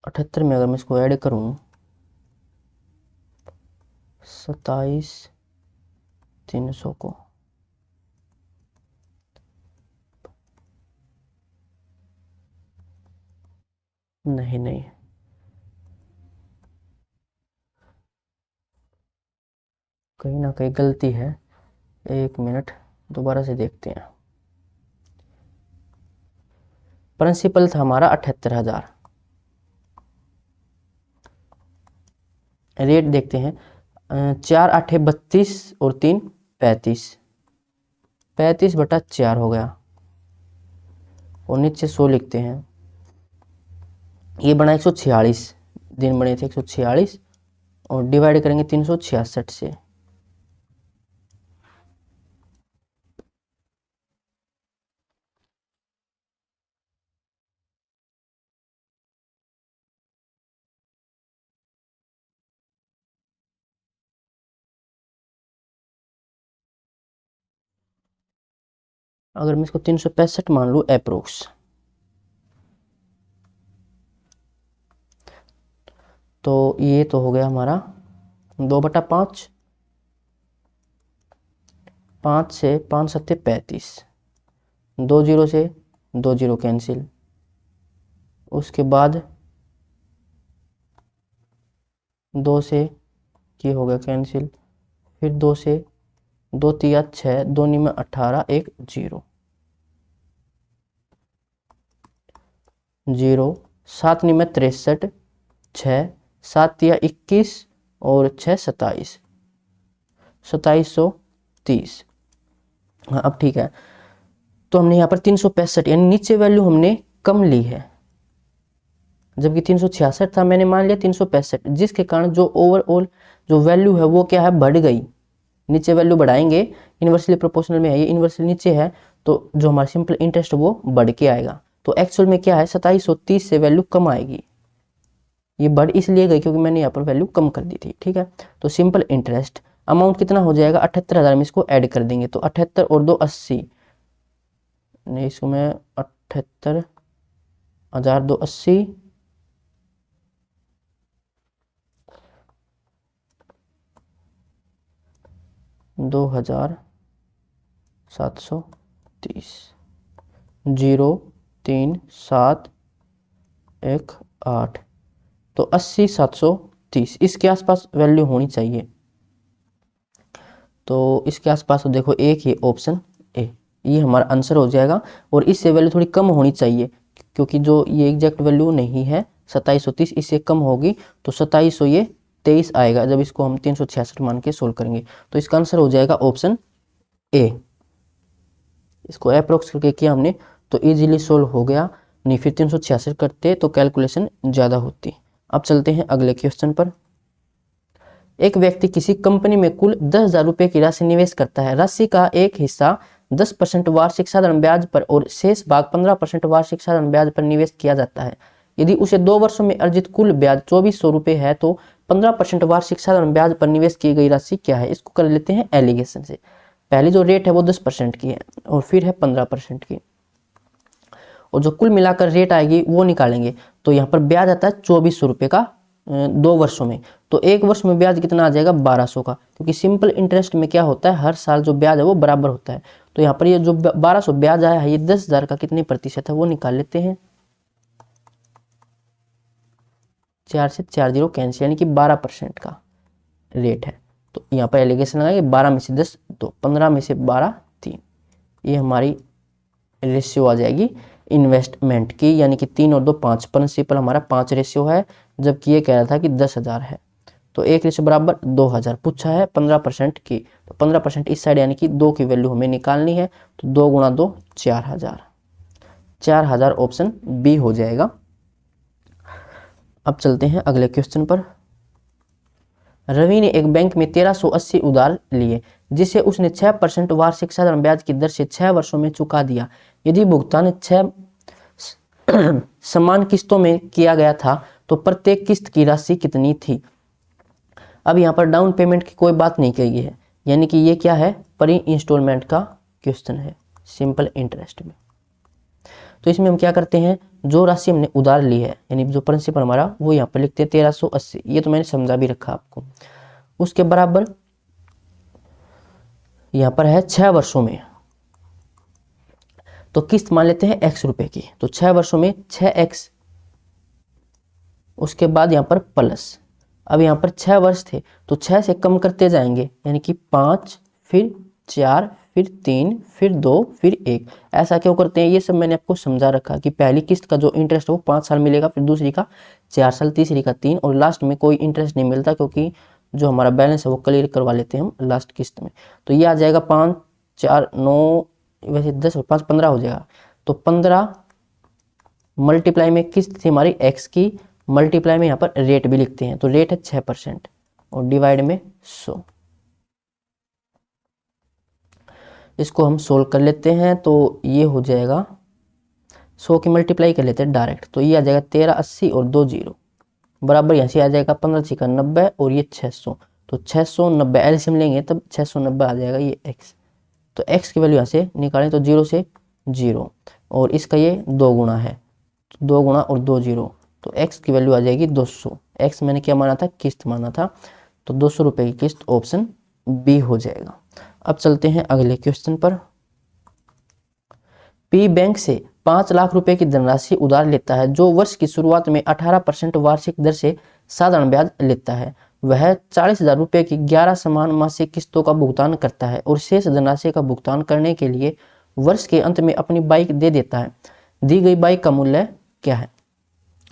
78 में अगर मैं इसको ऐड करूं 27,300 को, नहीं नहीं कहीं ना कहीं गलती है, 1 मिनट, दोबारा से देखते हैं। प्रिंसिपल था हमारा 78,000। रेट देखते हैं, 4 8 32 और 3 35, 35/4 हो गया, और नीचे 100 लिखते हैं। ये बना 146, दिन बने थे 146, और डिवाइड करेंगे 366 से। अगर मैं इसको 365 मान लूँ अप्रोक्स, तो ये तो हो गया हमारा 2/5, 5 से 5 7 35, 2 0 से 2 0 कैंसिल, उसके बाद 2 से ये हो गया कैंसिल, फिर 2 से 2 3 6, 2 9 18, 1 0 0, 7 9 63, 6 7 21, और 6 27, 2730। हाँ अब ठीक है। तो हमने यहाँ पर 365 यानी नीचे वैल्यू हमने कम ली है, जबकि 366 था, मैंने मान लिया 365, जिसके कारण जो ओवरऑल जो वैल्यू है वो क्या है, बढ़ गई। नीचे वैल्यू बढ़ाएंगे, इन्वर्सली प्रोपोर्शनल में है, ये इन्वर्सली नीचे है, तो जो हमारा सिंपल इंटरेस्ट वो बढ़ के आएगा। तो एक्चुअल में क्या है, 2730 से वैल्यू कम आएगी। ये बढ़ इसलिए गई क्योंकि मैंने यहाँ पर वैल्यू कम कर दी थी, ठीक है। तो सिंपल इंटरेस्ट अमाउंट कितना हो जाएगा, 78,000 में इसको ऐड कर देंगे, तो 78 और 2 80, नहीं इसको मैं 78,000 2 80, 2,730, 0 3 7 1 8, तो 80,730 इसके आसपास वैल्यू होनी चाहिए। तो इसके आसपास तो देखो एक ही ऑप्शन ए, ये हमारा आंसर हो जाएगा। और इससे वैल्यू थोड़ी कम होनी चाहिए, क्योंकि जो ये एग्जैक्ट वैल्यू नहीं है 2730, इससे कम होगी, तो 2723 आएगा जब इसको हम 366 मान के सोल्व करेंगे। तो इसका आंसर हो जाएगा ऑप्शन ए। इसको अप्रोक्स करके किया हमने तो इजीली सोल्व हो गया, नहीं फिर 366 करते तो कैलकुलेशन ज़्यादा होती। अब चलते हैं अगले क्वेश्चन पर। एक व्यक्ति किसी कंपनी में कुल 10,000 रुपये की राशि निवेश करता है। राशि का एक हिस्सा 10% वार्षिक साधारण ब्याज पर और शेष भाग 15% वार्षिक साधारण ब्याज पर निवेश किया जाता है। यदि उसे 2 वर्षों में अर्जित कुल ब्याज 2400 रुपये है तो 15% वार्षिक साधारण ब्याज पर निवेश की गई राशि क्या है। इसको कर लेते हैं एलिगेशन से। पहली जो रेट है वो 10% की है और फिर है 15% की, और जो कुल मिलाकर रेट आएगी वो निकालेंगे। तो यहाँ पर ब्याज आता है 2400 रुपये का 2 वर्षों में, तो 1 वर्ष में ब्याज कितना आ जाएगा 1200 का, क्योंकि सिंपल इंटरेस्ट में क्या होता है हर साल जो ब्याज है वो बराबर होता है। तो यहाँ पर ये जो 1200 ब्याज आया है ये 10,000 का कितने प्रतिशत है वो निकाल लेते हैं। 4 से 4 जीरो कैंसिल, यानी कि 12% का रेट है। तो यहाँ पर एलिगेशन लगाएंगे 12 में से 10 2, 15 में से 12 3, ये हमारी रेशियो आ जाएगी इन्वेस्टमेंट की, यानी कि 3 और 2 5, प्रिंसिपल हमारा 5 रेशियो है, जबकि ये कह रहा था कि 10,000 है। तो 1 रेशियो बराबर 2,000 पूछा है 15% की, तो 15% इस साइड यानी कि 2 की वैल्यू हमें निकालनी है, तो 2 गुणा 2 4,000, 4,000 ऑप्शन बी हो जाएगा। अब चलते हैं अगले क्वेश्चन पर। रवि ने एक बैंक में 1380 उधार लिए, जिसे उसने 6% वार्षिक साधारण ब्याज की दर से 6 वर्षों में चुका दिया। यदि भुगतान 6 समान किस्तों में किया गया था तो प्रत्येक किस्त की राशि कितनी थी। अब यहाँ पर डाउन पेमेंट की कोई बात नहीं कही है, यानी कि ये क्या है प्री इंस्टॉलमेंट का क्वेश्चन है सिंपल इंटरेस्ट में। तो इसमें हम क्या करते हैं, जो राशि हमने उधार ली है यानी जो प्रिंसिपल हमारा वो यहाँ पर लिखते हैं 1380, ये तो मैंने समझा भी रखा आपको। उसके बराबर यहाँ पर है 6 वर्षों में, तो किस्त मान लेते हैं x रुपए की, तो 6 वर्षों में 6x, उसके बाद यहाँ पर प्लस। अब यहाँ पर 6 वर्ष थे तो 6 से कम करते जाएंगे, यानी कि 5 फिर 4 फिर 3, फिर 2, फिर 1। ऐसा क्यों करते हैं, ये सब मैंने आपको समझा रखा कि पहली किस्त का जो इंटरेस्ट है वो 5 साल मिलेगा, फिर दूसरी का 4 साल, तीसरी का 3, और लास्ट में कोई इंटरेस्ट नहीं मिलता, क्योंकि जो हमारा बैलेंस है वो क्लियर करवा लेते हैं हम लास्ट किस्त में। तो ये आ जाएगा 5, 4, 9, वैसे 10 और 5 15 हो जाएगा। तो 15 मल्टीप्लाई में किस्त थी हमारी x की, मल्टीप्लाई में यहाँ पर रेट भी लिखते हैं, तो रेट है 6% और डिवाइड में 100। इसको हम सोल्व कर लेते हैं, तो ये हो जाएगा 100 की मल्टीप्लाई कर लेते हैं डायरेक्ट, तो ये आ जाएगा 1380 और 2 0 बराबर, यहाँ से आ जाएगा 15 छिका 90 और ये 600, तो 690 एलसीएम लेंगे तब 690 आ जाएगा ये x। तो x की वैल्यू यहाँ से निकालें तो 0 से 0, और इसका ये 2 गुना है, तो 2 गुना और 2 0, तो x की वैल्यू आ जाएगी 200। x मैंने क्या माना था, किस्त माना था, तो 200 रुपये की किस्त ऑप्शन बी हो जाएगा। अब चलते हैं अगले क्वेश्चन पर। पी बैंक से 5 लाख रुपए की धनराशि उधार लेता है, जो वर्ष की शुरुआत में 18% वार्षिक दर से साधारण ब्याज लेता है। वह 40,000 रुपए की 11 समान मासिक किस्तों का भुगतान करता है और शेष धनराशि का भुगतान करने के लिए वर्ष के अंत में अपनी बाइक दे देता है। दी गई बाइक का मूल्य क्या है।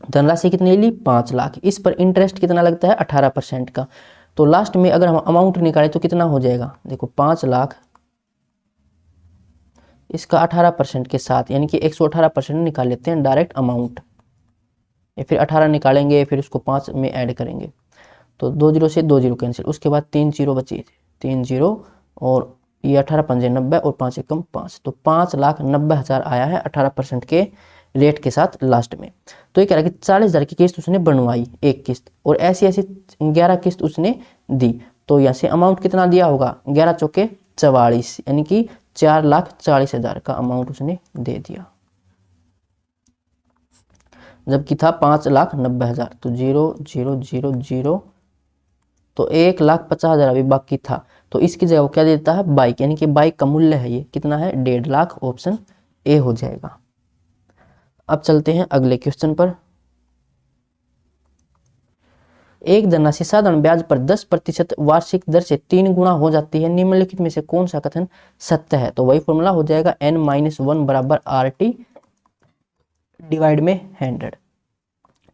धनराशि कितनी ली, 5 लाख। इस पर इंटरेस्ट कितना लगता है, 18% का। तो लास्ट में अगर हम अमाउंट निकालें तो कितना हो जाएगा, देखो 5 लाख, इसका 18% के साथ यानी कि 118% निकाल लेते हैं डायरेक्ट अमाउंट, या फिर 18 निकालेंगे फिर उसको 5 में ऐड करेंगे, तो 2 0 से 2 0 कैंसिल, उसके बाद 3 0 बची, 3 0 और ये 18 पंजे 90 और 5 एकम 5, तो 5,90,000 आया है 18% के रेट के साथ लास्ट में। तो ये कह रहा है कि 40,000 की किस्त उसने बनवाई एक किस्त, और ऐसी ऐसी 11 किस्त उसने दी, तो यहाँ से अमाउंट कितना दिया होगा, 11 चौके 44, यानी कि 4,40,000 का अमाउंट उसने दे दिया, जबकि था 5,90,000। तो 0 0 0 0, तो 1,50,000 अभी बाकी था, तो इसकी जगह वो क्या देता है, बाइक, यानी कि बाइक का मूल्य है ये कितना है, 1.5 लाख, ऑप्शन ए हो जाएगा। अब चलते हैं अगले क्वेश्चन पर। एक धनराशि साधारण ब्याज पर 10% वार्षिक दर से 3 गुना हो जाती है, निम्नलिखित में से कौन सा कथन सत्य है। तो वही फॉर्मूला हो जाएगा n-1 बराबर RT डिवाइड में 100।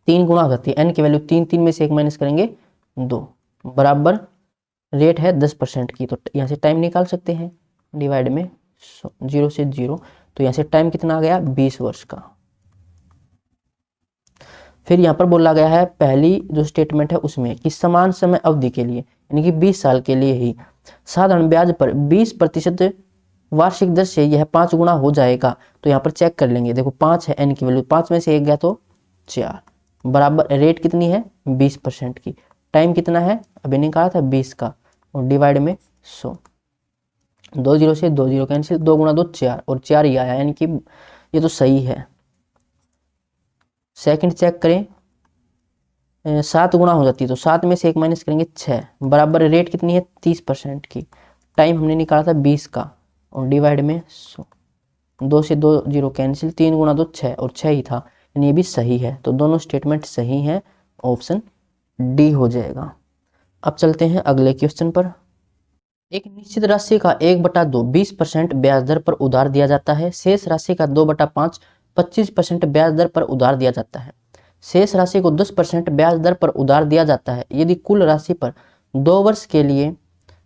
3 गुना हो जाती है, n की वैल्यू 3, 3 में से 1 माइनस करेंगे 2, बराबर रेट है 10% की, तो यहाँ से टाइम निकाल सकते हैं, डिवाइड में 0 से 0, तो यहाँ से टाइम कितना आ गया, 20 वर्ष का। फिर यहाँ पर बोला गया है पहली जो स्टेटमेंट है उसमें कि समान समय अवधि के लिए यानी कि 20 साल के लिए ही साधारण ब्याज पर 20% वार्षिक दर से यह 5 गुना हो जाएगा। तो यहाँ पर चेक कर लेंगे, देखो 5 है, n की वैल्यू 5 में से 1 गया तो 4, बराबर रेट कितनी है 20% की, टाइम कितना है अभी निकाला था 20 का, और डिवाइड में 100। 2 0 से 2 0 कैंसिल, 2 गुना 2 4 और 4 ही आया, यानी कि ये तो सही है। सेकंड चेक करें, 7 गुना हो जाती है, तो 7 में से 1 माइनस करेंगे 6, बराबर रेट कितनी है 30% की, टाइम हमने निकाला था 20 का, और डिवाइड में 100। 2 से 2 0 कैंसिल, 3 गुना 2 6 और 6 ही था, यानी ये भी सही है, तो दोनों स्टेटमेंट सही हैं, ऑप्शन डी हो जाएगा। अब चलते हैं अगले क्वेश्चन पर। एक निश्चित राशि का 1/2 20% ब्याज दर पर उधार दिया जाता है, शेष राशि का 2/5 25% ब्याज दर पर उधार दिया जाता है। शेष राशि को 10% ब्याज दर पर उधार दिया जाता है। यदि कुल राशि पर 2 वर्ष के लिए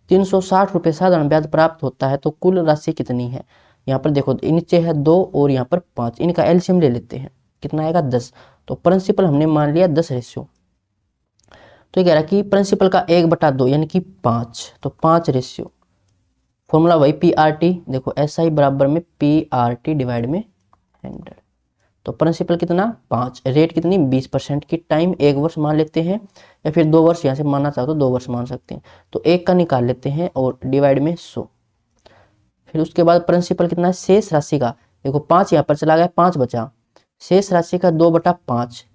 360 रुपये साधारण ब्याज प्राप्त होता है तो कुल राशि कितनी है। यहाँ पर देखो नीचे है 2 और यहाँ पर 5, इनका एलसीएम ले लेते हैं, कितना आएगा 10। तो प्रिंसिपल हमने मान लिया 10 रेशियो, तो ये कह रहा है कि प्रिंसिपल का 1/2 यानी कि 5, तो 5 रेशियो, फॉर्मूला वही PRT, देखो SI बराबर में PRT डिवाइड में 100। तो प्रिंसिपल कितना 5, रेट कितनी 20% की, टाइम 1 वर्ष मान लेते हैं, या फिर 2 वर्ष यहाँ से मानना चाहो तो 2 वर्ष मान सकते हैं, तो 1 का निकाल लेते हैं और डिवाइड में 100। फिर उसके बाद प्रिंसिपल कितना है शेष राशि का, देखो 5 यहाँ पर चला गया, 5 बचा, शेष राशि का 2/5,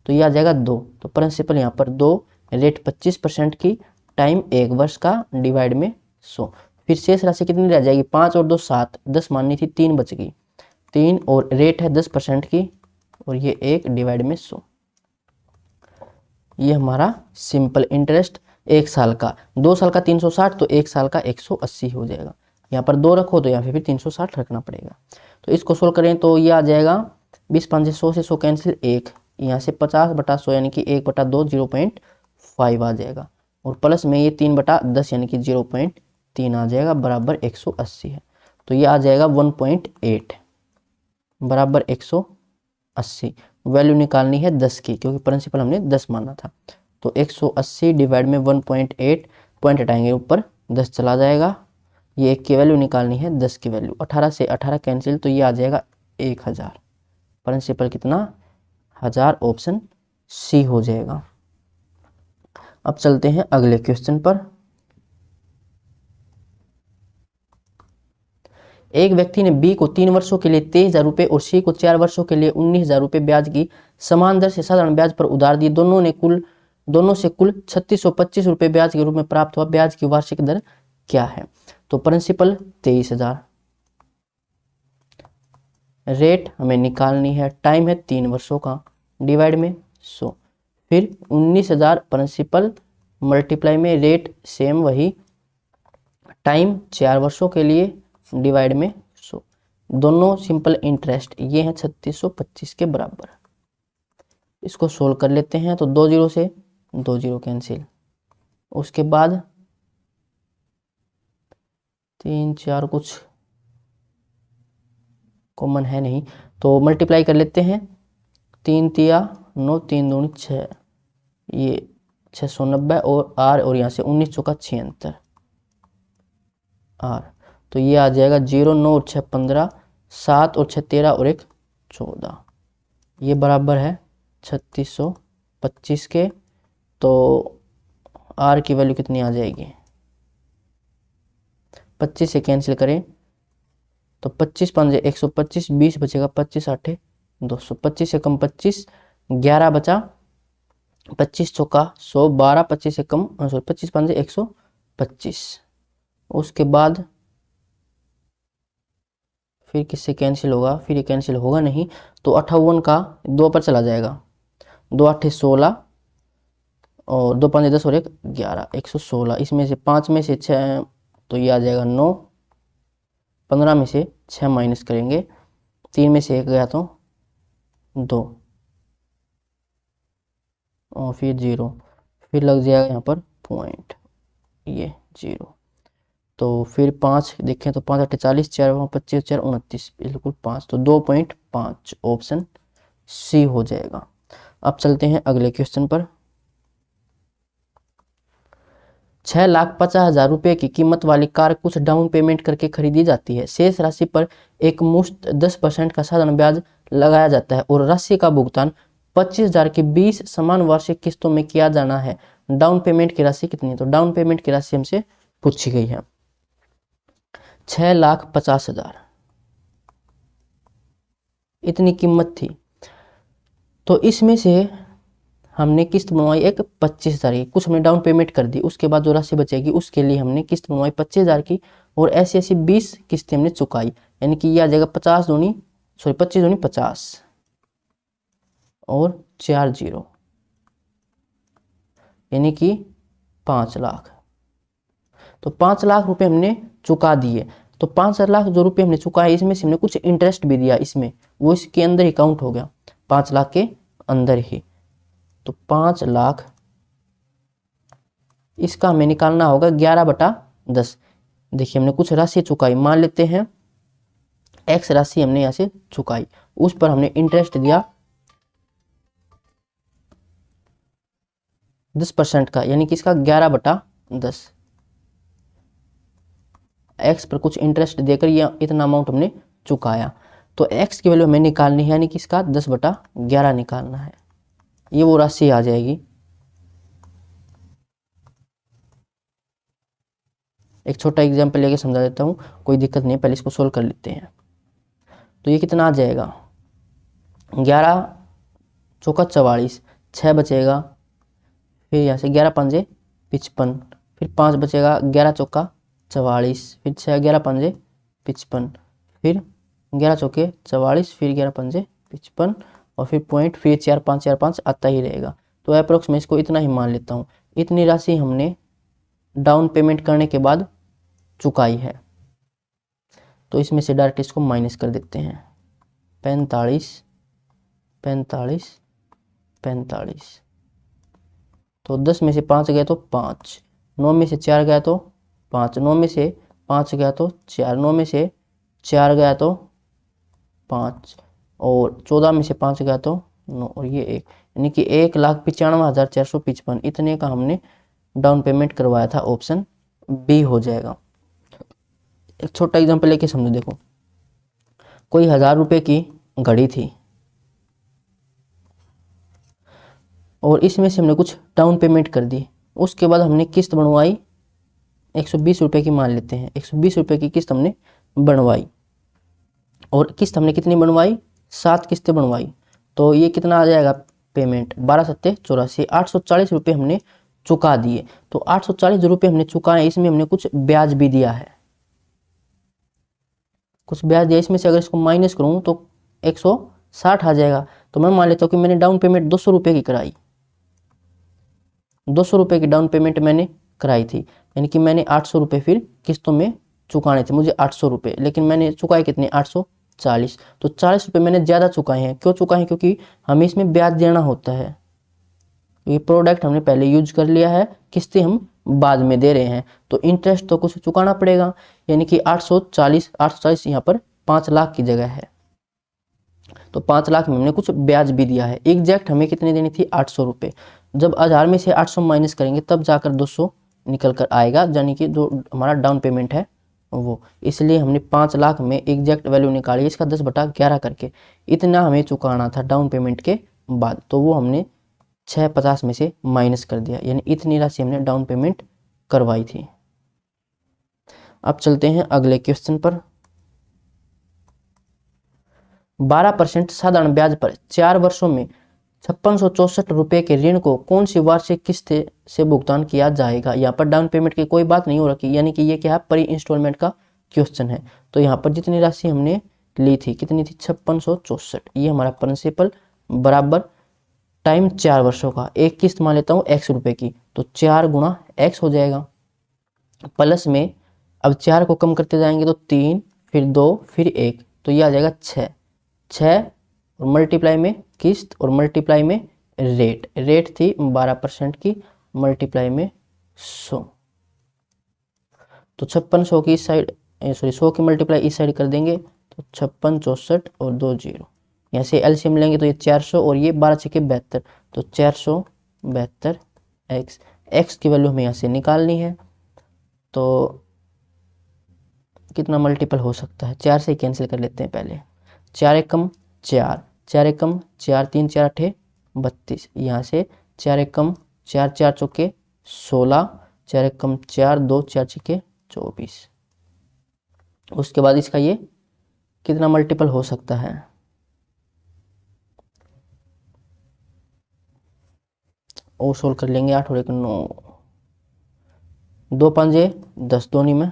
तो ये आ जाएगा 2, तो प्रिंसिपल यहाँ पर 2, रेट 25% की, टाइम 1 वर्ष का, डिवाइड में 100। फिर शेष राशि कितनी रह जाएगी 5 और 2 7, 10 माननी थी, 3 बच गई, 3 और रेट है 10% की, और ये 1 डिवाइड में 100। ये हमारा सिंपल इंटरेस्ट 1 साल का, 2 साल का 360, तो 1 साल का 180 हो जाएगा। यहाँ पर 2 रखो तो यहाँ पे फिर 360 रखना पड़ेगा। तो इसको सोल्व करें तो ये आ जाएगा 20 5 100 से 100 कैंसिल 1, यहाँ से 50/100 यानी कि 1/2 0.5 आ जाएगा, और प्लस में ये 3/10 यानी कि 0.3 आ जाएगा, बराबर 180 है। तो ये आ जाएगा 1.8 बराबर 180। वैल्यू निकालनी है 10 की, क्योंकि प्रिंसिपल हमने 10 माना था। तो 180 डिवाइड में 1.8, पॉइंट हटाएंगे ऊपर 10 चला जाएगा। ये 1 की वैल्यू निकालनी है, 10 की वैल्यू, 18 से 18 कैंसिल, तो ये आ जाएगा 1000। प्रिंसिपल कितना 1000, ऑप्शन सी हो जाएगा। अब चलते हैं अगले क्वेश्चन पर। एक व्यक्ति ने बी को 3 वर्षों के लिए 23,000 रुपये और सी को 4 वर्षों के लिए 19,000 रुपये ब्याज की समान दर से साधारण ब्याज पर उधार दी। दोनों से कुल 3625 रुपये ब्याज के रूप में प्राप्त हुआ। ब्याज की वार्षिक दर क्या है? तो प्रिंसिपल 23,000, रेट हमें निकालनी है, टाइम है 3 वर्षों का, डिवाइड में 100, फिर 19,000 प्रिंसिपल मल्टीप्लाई में रेट सेम वही, टाइम 4 वर्षों के लिए, डिवाइड में 100, दोनों सिंपल इंटरेस्ट, ये है 3625 के बराबर। इसको सोल्व कर लेते हैं तो 2 0 से 2 0 कैंसिल, उसके बाद 3 4 कुछ कॉमन है नहीं, तो मल्टीप्लाई कर लेते हैं, 3 तिया 9, 3 दूनी 6, ये 690 और आर, और यहाँ से 19 चौका 76 आर, तो ये आ जाएगा 0 9 और 6 15, 7 और 6 13 और 1 14, ये बराबर है 3625 के। तो आर की वैल्यू कितनी आ जाएगी? 25 से कैंसिल करें तो 25 5 125, 20 बचेगा, 25 8 200, 25 से कम 25, 11 बचा, 25 चौका 100, 12, 25 से कम, सॉरी 25 5 125, उसके बाद फिर किससे कैंसिल होगा? फिर ये कैंसिल होगा नहीं, तो 58 का 2 पर चला जाएगा, 2 8 16 और 2 5 10 और 1 11, 116, इसमें से 5 में से 6, तो ये आ जाएगा 9, 15 में से 6 माइनस करेंगे, 3 में से 1 गया तो 2 और फिर 0, फिर लग जाएगा यहाँ पर पॉइंट, ये 0, तो फिर 5 देखें तो 5 8 40, 4 25, 4 29, बिल्कुल 5, तो 2.5 ऑप्शन सी हो जाएगा। अब चलते हैं अगले क्वेश्चन पर। 6,50,000 रुपये की कीमत वाली कार कुछ डाउन पेमेंट करके खरीदी जाती है। शेष राशि पर एक मुश्त 10% का साधारण ब्याज लगाया जाता है और राशि का भुगतान 25,000 की 20 समान वार्षिक किस्तों में किया जाना है। डाउन पेमेंट की राशि कितनी है? तो डाउन पेमेंट की राशि हमसे पूछी गई है 6,50,000, इतनी कीमत थी। तो इसमें से हमने किस्त बनवाई एक 25,000 की, कुछ हमने डाउन पेमेंट कर दी, उसके बाद जो राशि बचेगी उसके लिए हमने किस्त बनवाई 25,000 की, और ऐसी ऐसी 20 किस्तें हमने चुकाई, यानी कि यह आ जाएगा 25 दूनी 50 और 4 0, यानी कि 5 लाख। तो 5 लाख रुपए हमने चुका दिए। तो 5 लाख जो रुपए हमने चुकाए, इसमें से हमने कुछ इंटरेस्ट भी दिया, इसमें वो इसके अंदर ही काउंट हो गया, 5 लाख के अंदर ही। तो 5 लाख, इसका हमें निकालना होगा 11/10। देखिए हमने कुछ राशि चुकाई, मान लेते हैं x राशि हमने यहाँ से चुकाई, उस पर हमने इंटरेस्ट दिया 10% का, यानी कि इसका 11/10, x पर कुछ इंटरेस्ट देकर ये इतना अमाउंट हमने चुकाया। तो x की वैल्यू हमें निकालनी है, यानी कि इसका 10/11 निकालना है, ये वो राशि आ जाएगी। एक छोटा एग्जाम्पल लेके समझा देता हूँ, कोई दिक्कत नहीं, पहले इसको सोल्व कर लेते हैं। तो ये कितना आ जाएगा? 11 चौका 44, 6 बचेगा, फिर यहाँ से 11 5 55, फिर 5 बचेगा, 11 चौका 44, फिर 6 11 5 55, फिर 11 चौके 44, फिर 11 5 55, और फिर पॉइंट, फिर 4 5 4 5 आता ही रहेगा। तो अप्रोक्स में इसको इतना ही मान लेता हूँ, इतनी राशि हमने डाउन पेमेंट करने के बाद चुकाई है। तो इसमें से डायरेक्ट इसको माइनस कर देते हैं। 45, 45, 45। तो 10 में से 5 गया तो 5, 9 में से 4 गया तो 5, 9 में से 5 गया तो 4, 9 में से 4 गया तो 5, और 14 में से 5 गया तो 9, और ये 1, यानी कि 1,95,455 इतने का हमने डाउन पेमेंट करवाया था। ऑप्शन बी हो जाएगा। एक छोटा एग्जांपल लेके समझो। देखो, कोई 1000 रुपये की घड़ी थी और इसमें से हमने कुछ डाउन पेमेंट कर दी। उसके बाद हमने किस्त बनवाई 120 रुपये की, मान लेते हैं 120 रुपये की किस्त हमने बनवाई। और किस्त हमने कितनी बनवाई? 7 किस्तें बनवाई। तो ये कितना आ जाएगा पेमेंट? 12 सत्ते 84, 840 रुपये हमने चुका दिए। तो 840 रुपये हमने चुकाए, इसमें हमने कुछ ब्याज भी दिया है, कुछ ब्याज दिया। इसमें से अगर इसको माइनस करूँ तो 160 आ जाएगा। तो मैं मान लेता हूँ कि मैंने डाउन पेमेंट 200 रुपये की कराई, 200 रुपये की डाउन पेमेंट मैंने कराई थी, यानी कि मैंने 800 रुपये फिर किस्तों में चुकाने थे मुझे 800 रुपये, लेकिन मैंने चुकाए कितने? 840। तो 40 रुपये मैंने ज़्यादा चुकाए हैं। क्यों चुकाए हैं? क्योंकि हमें इसमें ब्याज देना होता है। ये प्रोडक्ट हमने पहले यूज कर लिया है, किस्तें हम बाद में दे रहे हैं, तो इंटरेस्ट तो कुछ चुकाना पड़ेगा। यानी कि 840 यहाँ पर 5 लाख की जगह है, तो 5 लाख में हमने कुछ ब्याज भी दिया है। एग्जैक्ट हमें कितनी देनी थी? 800 रुपये। जब 1000 में से 800 माइनस करेंगे तब जाकर 200 निकल कर आएगा, यानी कि जो हमारा डाउन पेमेंट है वो। इसलिए हमने 5 लाख में एग्जैक्ट वैल्यू निकाली, इसका 10/11 करके इतना हमें चुकाना था डाउन पेमेंट के बाद। तो वो हमने 650 में से माइनस कर दिया, यानी इतनी राशि हमने डाउन पेमेंट करवाई थी। अब चलते हैं अगले क्वेश्चन पर। 12% साधारण ब्याज पर 4 वर्षों में 5664 रुपये के ऋण को कौन सी वार्षिक किस्त से भुगतान किया जाएगा? यहाँ पर डाउन पेमेंट की कोई बात नहीं हो रखी, यानी कि ये क्या है? प्री इंस्टॉलमेंट का क्वेश्चन है। तो यहाँ पर जितनी राशि हमने ली थी, कितनी थी? 5664। ये हमारा प्रिंसिपल बराबर टाइम 4 वर्षों का। एक किस्त मान लेता हूँ x रुपये की, तो 4 गुणा x हो जाएगा। प्लस में अब 4 को कम करते जाएंगे तो 3, फिर 2, फिर 1, तो ये आ जाएगा 6। 6 और मल्टीप्लाई में किस्त और मल्टीप्लाई में रेट थी 12% की, मल्टीप्लाई में 100। तो 5600 की इस साइड, सॉरी 100 की मल्टीप्लाई इस साइड कर देंगे तो 5664 और 2 0, यहाँ से एलसीएम लेंगे तो ये 400 और ये 12 छक्के 72, तो 472 एक्स की वैल्यू हमें यहाँ से निकालनी है। तो कितना मल्टीपल हो सकता है? 4 से कैंसिल कर लेते हैं पहले। 4 एकम 4, 4 एकम 4, 3 4 8 32, यहाँ से 4 एकम 4, 4 चौके 16, 4 एकम 4, 2 4 छक्के 24। उसके बाद इसका ये कितना मल्टीपल हो सकता है? और सोल्व कर लेंगे। 8 और 1 9, 2 5 10, 2 में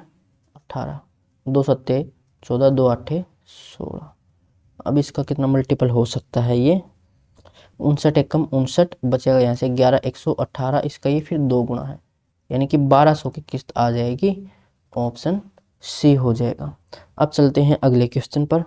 18, 2 7 14, 2 8 16। अब इसका कितना मल्टीपल हो सकता है? ये 59 एकम 59 बचेगा, यहाँ से 11 118, इसका ये फिर 2 गुना है, यानी कि 1200 की किस्त आ जाएगी। ऑप्शन सी हो जाएगा। अब चलते हैं अगले क्वेश्चन पर।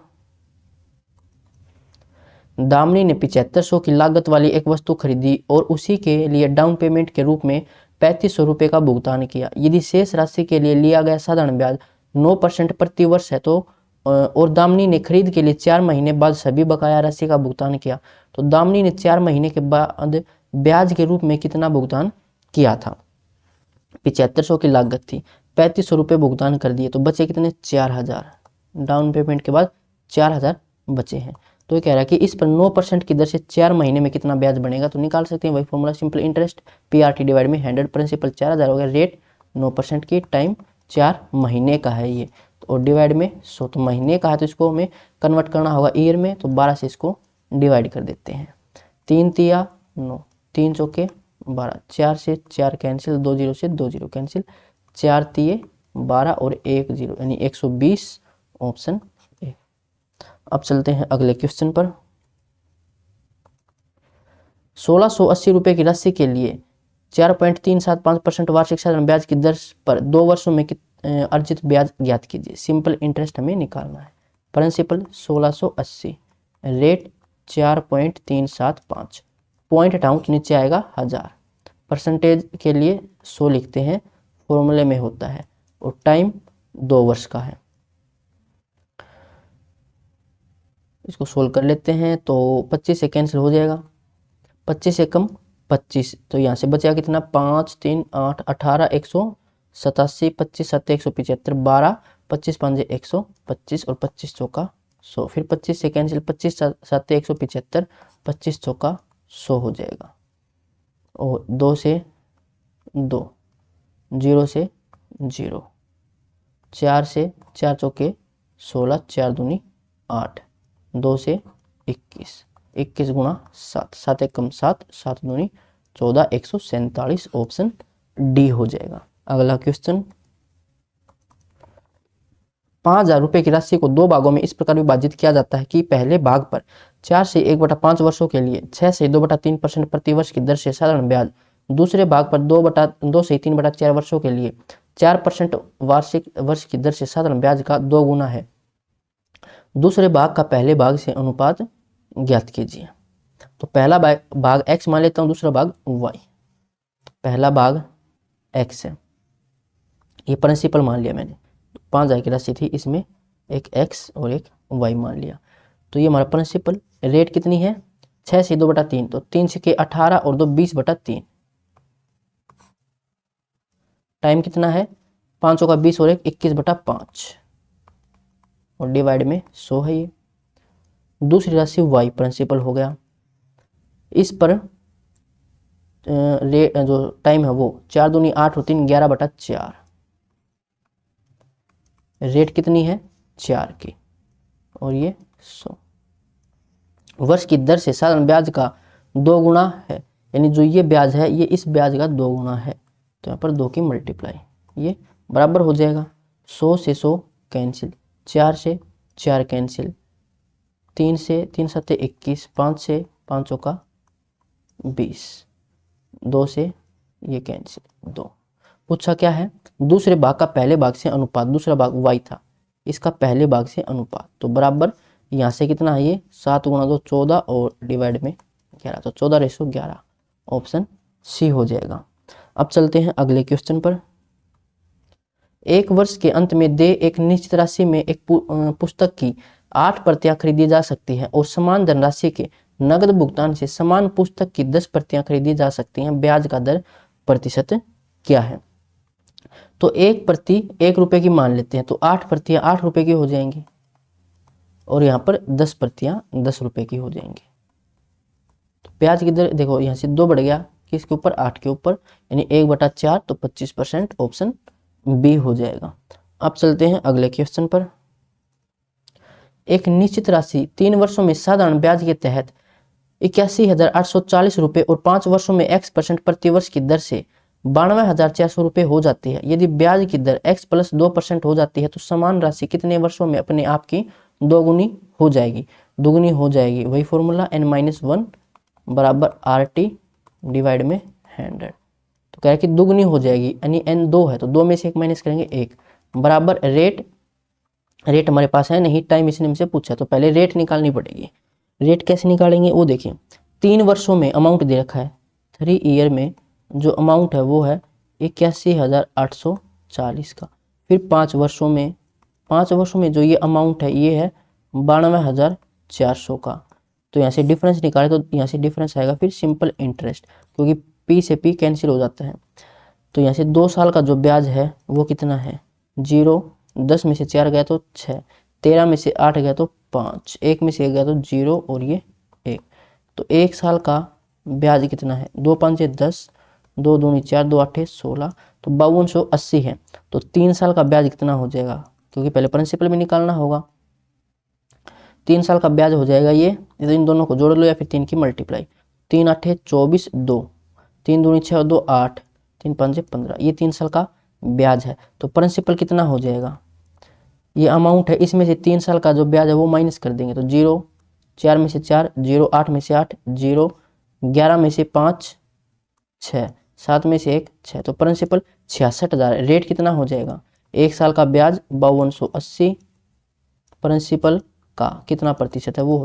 दामिनी ने 7500 की लागत वाली एक वस्तु खरीदी और उसी के लिए डाउन पेमेंट के रूप में 3500 रुपये का भुगतान किया। यदि शेष राशि के लिए लिया गया साधारण ब्याज 9% प्रति वर्ष है तो और दामिनी ने खरीद के लिए 4 महीने बाद सभी बकाया राशि का भुगतान किया, तो दामिनी ने 4 महीने के बाद ब्याज के रूप में कितना भुगतान किया था? 7500 की लागत थी, 3500 रुपये भुगतान कर दिए, तो बचे कितने? 4000। डाउन पेमेंट के बाद 4000 बचे हैं। तो ये कह रहा है कि इस पर 9% की दर से 4 महीने में कितना ब्याज बनेगा? तो निकाल सकते हैं वही formula, simple interest PRT divide में 100, प्रिंसिपल 4000 हो गया, रेट 9% की, टाइम 4 महीने का है ये, और डिवाइड में 100, तो महीने का है तो इसको हमें कन्वर्ट करना होगा ईयर में, तो 12 से इसको डिवाइड कर देते हैं। 3 तिया 9, 3 चौके 12, 4 से 4 कैंसिल, 2 0 से 2 0 कैंसिल, 4 तिये 12 और 1 0, यानी 120, ऑप्शन ए। अब चलते हैं अगले क्वेश्चन पर। 1680 रुपये की राशि के लिए 4.375% वार्षिक साधारण ब्याज की दर पर 2 वर्षों में अर्जित ब्याज ज्ञात कीजिए। सिंपल इंटरेस्ट हमें निकालना है। प्रिंसिपल 1680, रेट 4.375, पॉइंट अकाउंट नीचे आएगा 1000, परसेंटेज के लिए 100 लिखते हैं, फॉर्मूले में होता है, और टाइम 2 वर्ष का है। इसको सोल्व कर लेते हैं तो 25 से कैंसिल हो जाएगा, 25 से कम 25, तो यहाँ से बचा कितना, 5 3 8 18 187, 25 7 175, 12 25 5 125 और 25 चौका 100, फिर 25 से कैंसिल, 25 7 175, 25 चौका 100 हो जाएगा, और 2 से 2, 0 से 0, 4 से 4 चौके 16, 4 दूनी 8, 2 से 21, 21 गुणा 7, 7 एक कम 7, 7 दूनी 14, 147, ऑप्शन डी हो जाएगा। अगला क्वेश्चन, 5000 रुपए की राशि को 2 भागों में इस प्रकार विभाजित किया जाता है कि पहले भाग पर 4 से 1/5 वर्षों के लिए 6 से 2/3% प्रति वर्ष की दर से साधारण ब्याज, दूसरे भाग पर 2 से 3/4 वर्षों के लिए 4% वार्षिक वर्ष की दर से साधारण ब्याज का 2 गुना है। दूसरे भाग का पहले भाग से अनुपात ज्ञात कीजिए। तो पहला भाग x मान लेता हूं, दूसरा भाग y। पहला भाग x है, ये प्रिंसिपल मान लिया मैंने, 5000 की राशि थी, इसमें एक x और एक y मान लिया। तो ये हमारा प्रिंसिपल, रेट कितनी है, 6 से 2/3, तो 3 से 18 और 2 20/3, टाइम कितना है, 5 का 20 और 1 21/5, और डिवाइड में 100 है ये। दूसरी राशि y प्रिंसिपल हो गया, इस पर जो टाइम है वो 4 दूनी 8 और 3 11/4, रेट कितनी है 4 की, और ये 100, वर्ष की दर से साधारण ब्याज का 2 गुना है, यानी जो ये ब्याज है ये इस ब्याज का 2 गुना है, तो यहाँ पर 2 की मल्टीप्लाई, ये बराबर हो जाएगा, 100 से 100 कैंसिल, 4 से 4 कैंसिल, 3 से 3 7 21, 5 से 5 चौका 20, 2 से ये कैंसिल 2। पूछा क्या है, दूसरे भाग का पहले भाग से अनुपात, दूसरा भाग y था, इसका पहले भाग से अनुपात, तो बराबर यहाँ से कितना है ये 7 गुणा 2 14 और डिवाइड में 11, तो 14:11, ऑप्शन सी हो जाएगा। अब चलते हैं अगले क्वेश्चन पर। एक वर्ष के अंत में दे एक निश्चित राशि में एक पुस्तक की 8 प्रतियां खरीदी जा सकती है और समान धनराशि के नगद भुगतान से समान पुस्तक की 10 प्रतियां खरीदी जा सकती हैं, ब्याज का दर प्रतिशत क्या है। तो एक प्रति 1 रुपए की मान लेते हैं, तो 8 प्रतियां 8 रुपए की हो जाएंगी, और यहाँ पर 10 प्रतियां 10 रुपए की हो जाएंगी। तो ब्याज की दर देखो, यहाँ से 2 बढ़ गया किसके ऊपर, 8 के ऊपर, यानी 1/4, तो 25%, ऑप्शन बी हो जाएगा। अब चलते हैं अगले क्वेश्चन पर। एक निश्चित राशि 3 वर्षों में साधारण ब्याज के तहत 81,840 रुपए और 5 वर्षों में x% प्रति वर्ष की दर से 92,400 रुपए हो जाती है। यदि ब्याज की दर x + 2% हो जाती है तो समान राशि कितने वर्षों में अपने आप की दोगुनी हो जाएगी, दुगुनी हो जाएगी। वही फॉर्मूला n-1 बराबर RT डिवाइड में 100। तो कह रहे कि दुगुनी हो जाएगी, यानी n 2 है तो 2 में से 1 माइनस करेंगे 1, बराबर रेट हमारे पास है नहीं, टाइम इसने हमसे पूछा, तो पहले रेट निकालनी पड़ेगी। रेट कैसे निकालेंगे वो देखिए, 3 वर्षों में अमाउंट दे रखा है, 3 ईयर में जो अमाउंट है वो है 81,840 का। फिर 5 वर्षों में जो ये अमाउंट है ये है 92,400 का। तो यहाँ से डिफरेंस निकाले तो यहाँ से डिफरेंस आएगा फिर सिंपल इंटरेस्ट, क्योंकि पी से पी कैंसिल हो जाता है। तो यहाँ से 2 साल का जो ब्याज है वो कितना है 0, 10 में से 4 गया तो 6, 13 में से 8 गया तो 5, 1 में से 1 गया तो 0 और ये 1। तो 1 साल का ब्याज कितना है, 2 5 10, 2 दूनी 4, 2 8 16, तो 5280 है। तो 3 साल का ब्याज कितना हो जाएगा, क्योंकि पहले प्रिंसिपल भी निकालना होगा। 3 साल का ब्याज हो जाएगा ये, इन दोनों को जोड़ लो या फिर 3 की मल्टीप्लाई, 3 8 24, 2 3 दूनी 6 और 2 8, 3 5 15, ये 3 साल का ब्याज है। तो प्रिंसिपल कितना हो जाएगा, ये अमाउंट है, इसमें से 3 साल का जो ब्याज है वो माइनस कर देंगे, तो 0, 4 में से 4 0, 8 में से 8 0, 11 में से 5 6, 7 में से 1 6, तो प्रिंसिपल 66,000। रेट कितना हो जाएगा, 1 साल का ब्याज 5280, प्रिंसिपल का कितना प्रतिशत है वो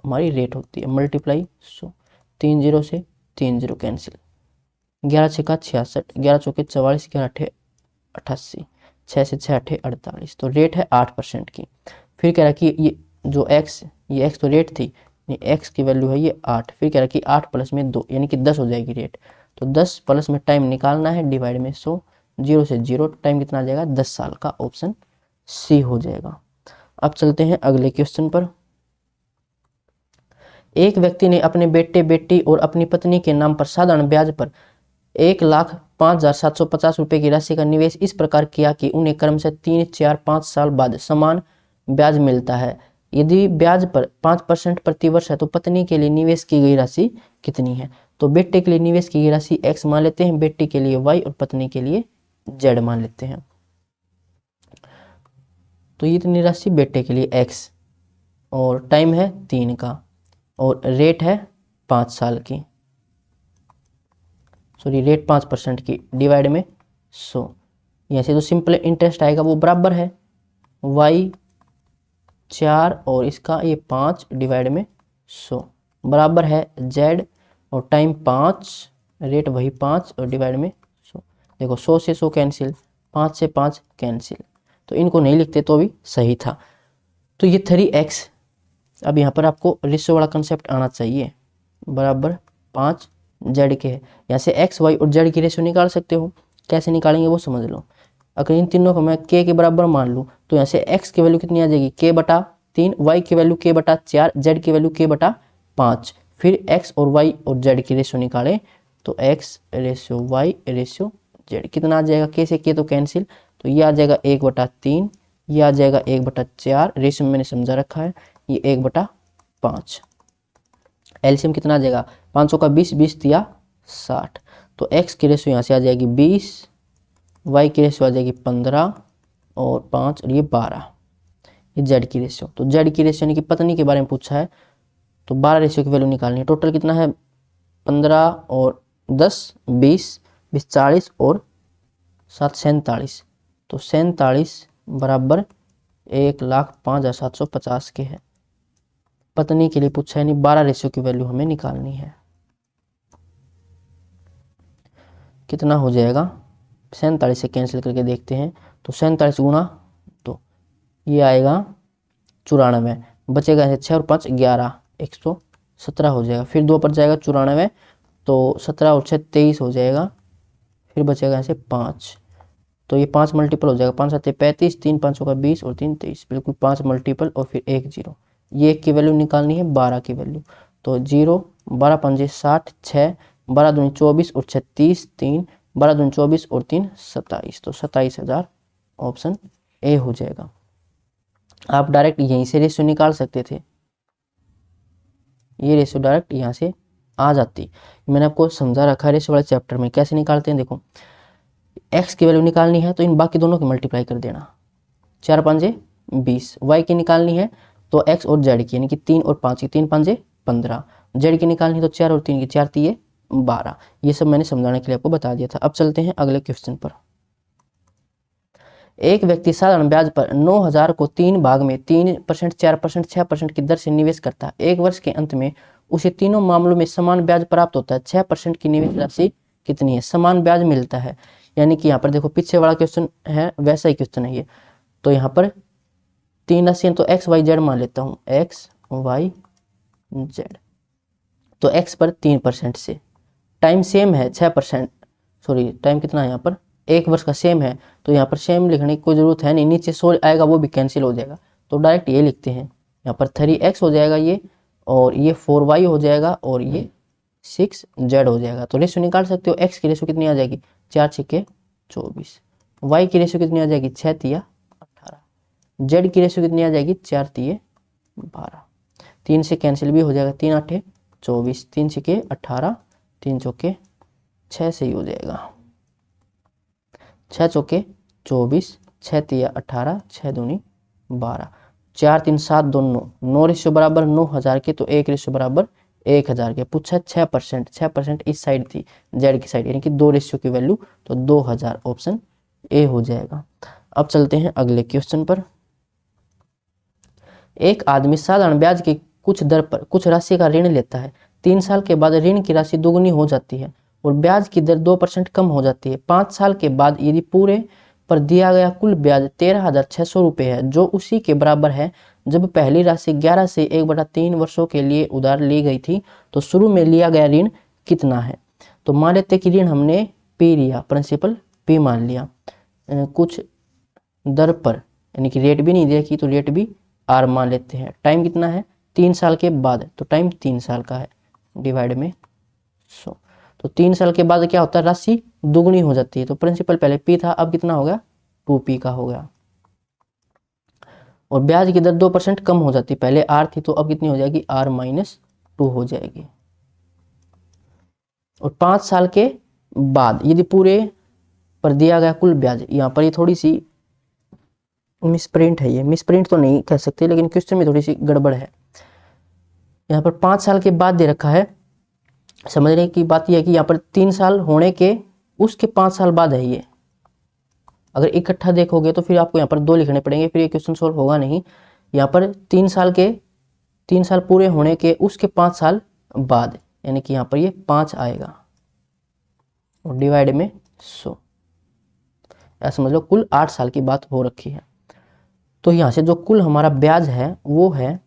हमारी रेट होती है, मल्टीप्लाई 100, 3 0 से 3 0 कैंसिल, 11 छक्का 66, 11 चौके 44, 11 अठे 88, 6 से 6 अठे 48, तो रेट है 8% की। फिर कह रहा कि ये जो x, ये x तो रेट थी, x की वैल्यू है ये 8, फिर कह रहा कि 8 प्लस में 2 यानी कि 10 हो जाएगी रेट, तो 10 प्लस में टाइम निकालना है, डिवाइड में 100, 0 से 0, टाइम कितना आ जाएगा 10 साल का, ऑप्शन सी हो जाएगा। अब चलते हैं अगले क्वेश्चन पर। एक व्यक्ति ने अपने बेटे बेटी और अपनी पत्नी के नाम पर साधारण ब्याज पर 1,05,750 रुपये की राशि का निवेश इस प्रकार किया कि उन्हें क्रमशः 3, 4, 5 साल बाद समान ब्याज मिलता है। यदि ब्याज पर 5% प्रति वर्ष है तो पत्नी के लिए निवेश की गई राशि कितनी है? तो बेटे के लिए निवेश की गई राशि x मान लेते हैं, बेटी के लिए y और पत्नी के लिए z मान लेते हैं। तो ये इतनी राशि बेटे के लिए x, और टाइम है 3 का, और रेट है 5 साल की, सॉरी रेट 5% की, डिवाइड में 100, यहाँ से जो सिंपल इंटरेस्ट आएगा वो बराबर है y 4 और इसका ये 5 डिवाइड में 100 बराबर है z, और टाइम 5, रेट वही 5 और डिवाइड में 100। देखो 100 से 100 कैंसिल, 5 से 5 कैंसिल, तो इनको नहीं लिखते तो भी सही था। तो ये 3x, अब यहाँ पर आपको रेशियो वाला कंसेप्ट आना चाहिए, बराबर 5 z के है। यहाँ से x, y और z की रेशियो निकाल सकते हो, कैसे निकालेंगे वो समझ लो। अगर इन तीनों को मैं k के बराबर मान लूँ तो यहाँ से x की वैल्यू कितनी आ जाएगी k/3, y की वैल्यू k/4, z की वैल्यू k/5। फिर x और y और z की रेशियो निकालें तो x ratio y ratio z कितना आ जाएगा, k से k तो कैंसिल, तो ये आ जाएगा 1/3, ये आ जाएगा 1/4, रेशियो में मैंने समझा रखा है, ये 1/5। एलसीएम कितना आ जाएगा, 500 का 20, 20 दिया 60, तो x की रेशियो यहाँ से आ जाएगी 20, y की रेशियो आ जाएगी 15 और 5 और ये 12, ये z की रेशियो। तो z की रेशियो यानी कि पत्नी के बारे में पूछा है, तो 12 रेशियो की वैल्यू निकालनी है। टोटल कितना है 15 और 10 20, 20 40 और 7 47, तो 47 बराबर 1,05,750 के है। पत्नी के लिए पूछा है, यानी 12 रेशियो की वैल्यू हमें निकालनी है। कितना हो जाएगा, 47 से कैंसिल करके देखते हैं, तो 47 गुणा तो ये आएगा 94, बचेगा ऐसे 6 और 5 11, 117 हो जाएगा। फिर 2 पर जाएगा 94, तो 17 और 6 23 हो जाएगा, फिर बचेगा ऐसे 5, तो ये 5 मल्टीपल हो जाएगा, 5 7 35, 3 5 का 20 और 3 23, बिल्कुल 5 मल्टीपल और फिर 1 0, ये 1 की वैल्यू निकालनी है 12 की वैल्यू, तो 0 12 5 60, 6 12 दूनी 24 और 6 30, 3 12 दूनी 24 और 3 27, तो 27,000 ऑप्शन ए हो जाएगा। आप डायरेक्ट यहीं से रेशियो निकाल सकते थे, ये रेशियो डायरेक्ट यहाँ से आ जाती, मैंने आपको समझा रखा है रेशियो वाले चैप्टर में कैसे निकालते हैं। देखो x की वैल्यू निकालनी है तो इन बाकी दोनों की मल्टीप्लाई कर देना, 4 5 20, y की निकालनी है तो x और z की यानी कि 3 और 5 की, 3 5 15, z की निकालनी है तो 4 और 3 की, 4 3 12, ये सब मैंने समझाने के लिए आपको बता दिया था। अब चलते हैं अगले क्वेश्चन पर। एक व्यक्ति साधारण ब्याज पर 9,000 को 3 भाग में 3%, 4%, 6% की दर से निवेश करता है। एक वर्ष के अंत में उसे तीनों मामलों में समान ब्याज प्राप्त होता है। 6% की निवेश राशि कितनी है? समान ब्याज मिलता है, यानी कि यहाँ पर देखो पीछे वाला क्वेश्चन है वैसा ही क्वेश्चन है ये। तो यहाँ पर 3 राशि तो एक्स वाई जेड मान लेता हूँ, एक्स वाई जेड। तो एक्स पर 3% से, टाइम सेम है 6%, सॉरी टाइम कितना है यहाँ पर 1 वर्ष का सेम है, तो यहाँ पर सेम लिखने की कोई ज़रूरत है नहीं, नीचे 100 आएगा वो भी कैंसिल हो जाएगा, तो डायरेक्ट ये लिखते हैं। यहाँ पर 3x हो जाएगा ये, और ये 4y हो जाएगा, और ये 6z हो जाएगा। तो रेशियो निकाल सकते हो, x की रेशियो कितनी आ जाएगी 4 6 24, y की रेशियो कितनी आ जाएगी 6 3 18, z की रेशियो कितनी आ जाएगी 4 3 12, 3 से कैंसिल भी हो जाएगा, 3 8 24, 3 6 18, 3 चौके 6 से ही हो जाएगा, 6 चौके 24, 6 3 18, 6 दूनी 12, 4 3 7 2 9, 9 रेशियो बराबर 9,000 के, तो 1 रेशियो बराबर 1,000 के। पूछा 6%, 6% इस साइड थी जेड की साइड, यानी कि 2 रेशियो की वैल्यू, तो 2,000 ऑप्शन ए हो जाएगा। अब चलते हैं अगले क्वेश्चन पर। एक आदमी साधारण ब्याज की कुछ दर पर कुछ राशि का ऋण लेता है। 3 साल के बाद ऋण की राशि दोगुनी हो जाती है और ब्याज की दर 2% कम हो जाती है। 5 साल के बाद यदि पूरे पर दिया गया कुल ब्याज 13,600 रुपये है, जो उसी के बराबर है जब पहली राशि 11 से 1/3 वर्षों के लिए उधार ली गई थी, तो शुरू में लिया गया ऋण कितना है। तो मान लेते कि ऋण हमने पी लिया, प्रिंसिपल पी मान लिया, कुछ दर पर, यानी कि रेट भी नहीं दे रखी तो रेट भी आर मान लेते हैं। टाइम कितना है 3 साल के बाद, तो टाइम 3 साल का है, डिवाइड में 100। तो 3 साल के बाद क्या होता है, राशि दुगनी हो जाती है। तो प्रिंसिपल पहले पी था, अब कितना हो गया 2p का हो गया। और ब्याज की दर 2% कम हो जाती है, पहले आर थी तो अब कितनी हो जाएगी r-2 हो जाएगी। और 5 साल के बाद यदि पूरे पर दिया गया कुल ब्याज, यहाँ पर ये थोड़ी सी मिसप्रिंट है, ये मिसप्रिंट तो नहीं कह सकते लेकिन क्वेश्चन में थोड़ी सी गड़बड़ है। यहाँ पर 5 साल के बाद दे रखा है, समझने की बात यह है कि यहाँ पर 3 साल होने के उसके 5 साल बाद है ये। अगर इकट्ठा देखोगे तो फिर आपको यहाँ पर 2 लिखने पड़ेंगे, फिर ये क्वेश्चन सोल्व होगा नहीं। यहाँ पर 3 साल पूरे होने के उसके 5 साल बाद, यानी कि यहाँ पर ये 5 आएगा और डिवाइड में 100, ऐसा समझ लो कुल 8 साल की बात हो रखी है। तो यहाँ से जो कुल हमारा ब्याज है वो है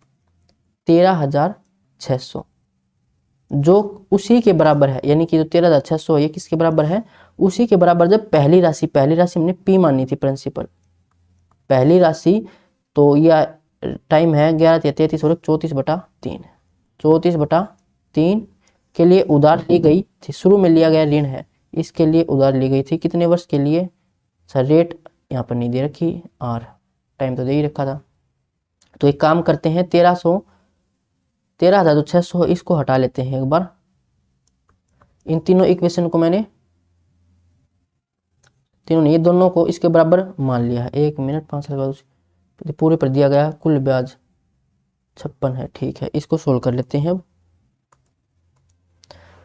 13,600, जो उसी के बराबर है, यानी कि जो 13,600 ये किसके बराबर है, उसी के बराबर जब पहली राशि हमने पी मानी थी प्रिंसिपल, पहली राशि। तो यह टाइम है 11-33 और 34/3, 34/3 के लिए उधार ली गई थी, शुरू में लिया गया ऋण है, इसके लिए उधार ली गई थी कितने वर्ष के लिए, सर रेट यहाँ पर नहीं दे रखी, आर टाइम तो दे ही रखा था। तो एक काम करते हैं 13,600 इसको हटा लेते हैं एक बार। इन तीनों इक्वेशन को मैंने ये दोनों को इसके बराबर मान लिया है। 1 मिनट 5 साल बाद पूरे पर दिया गया कुल ब्याज 56 है, ठीक है। इसको सोल्व कर लेते हैं। अब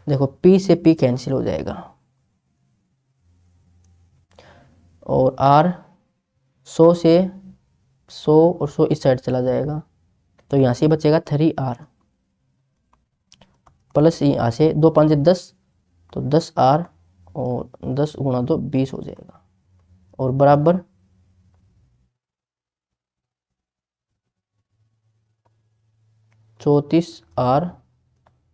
देखो P से P कैंसिल हो जाएगा और R 100 से 100 और 100 इस साइड चला जाएगा, तो यहाँ से बचेगा 3R प्लस यहाँ से 2 5 10, तो 10R और 10 गुणा 2 20 हो जाएगा और बराबर 34R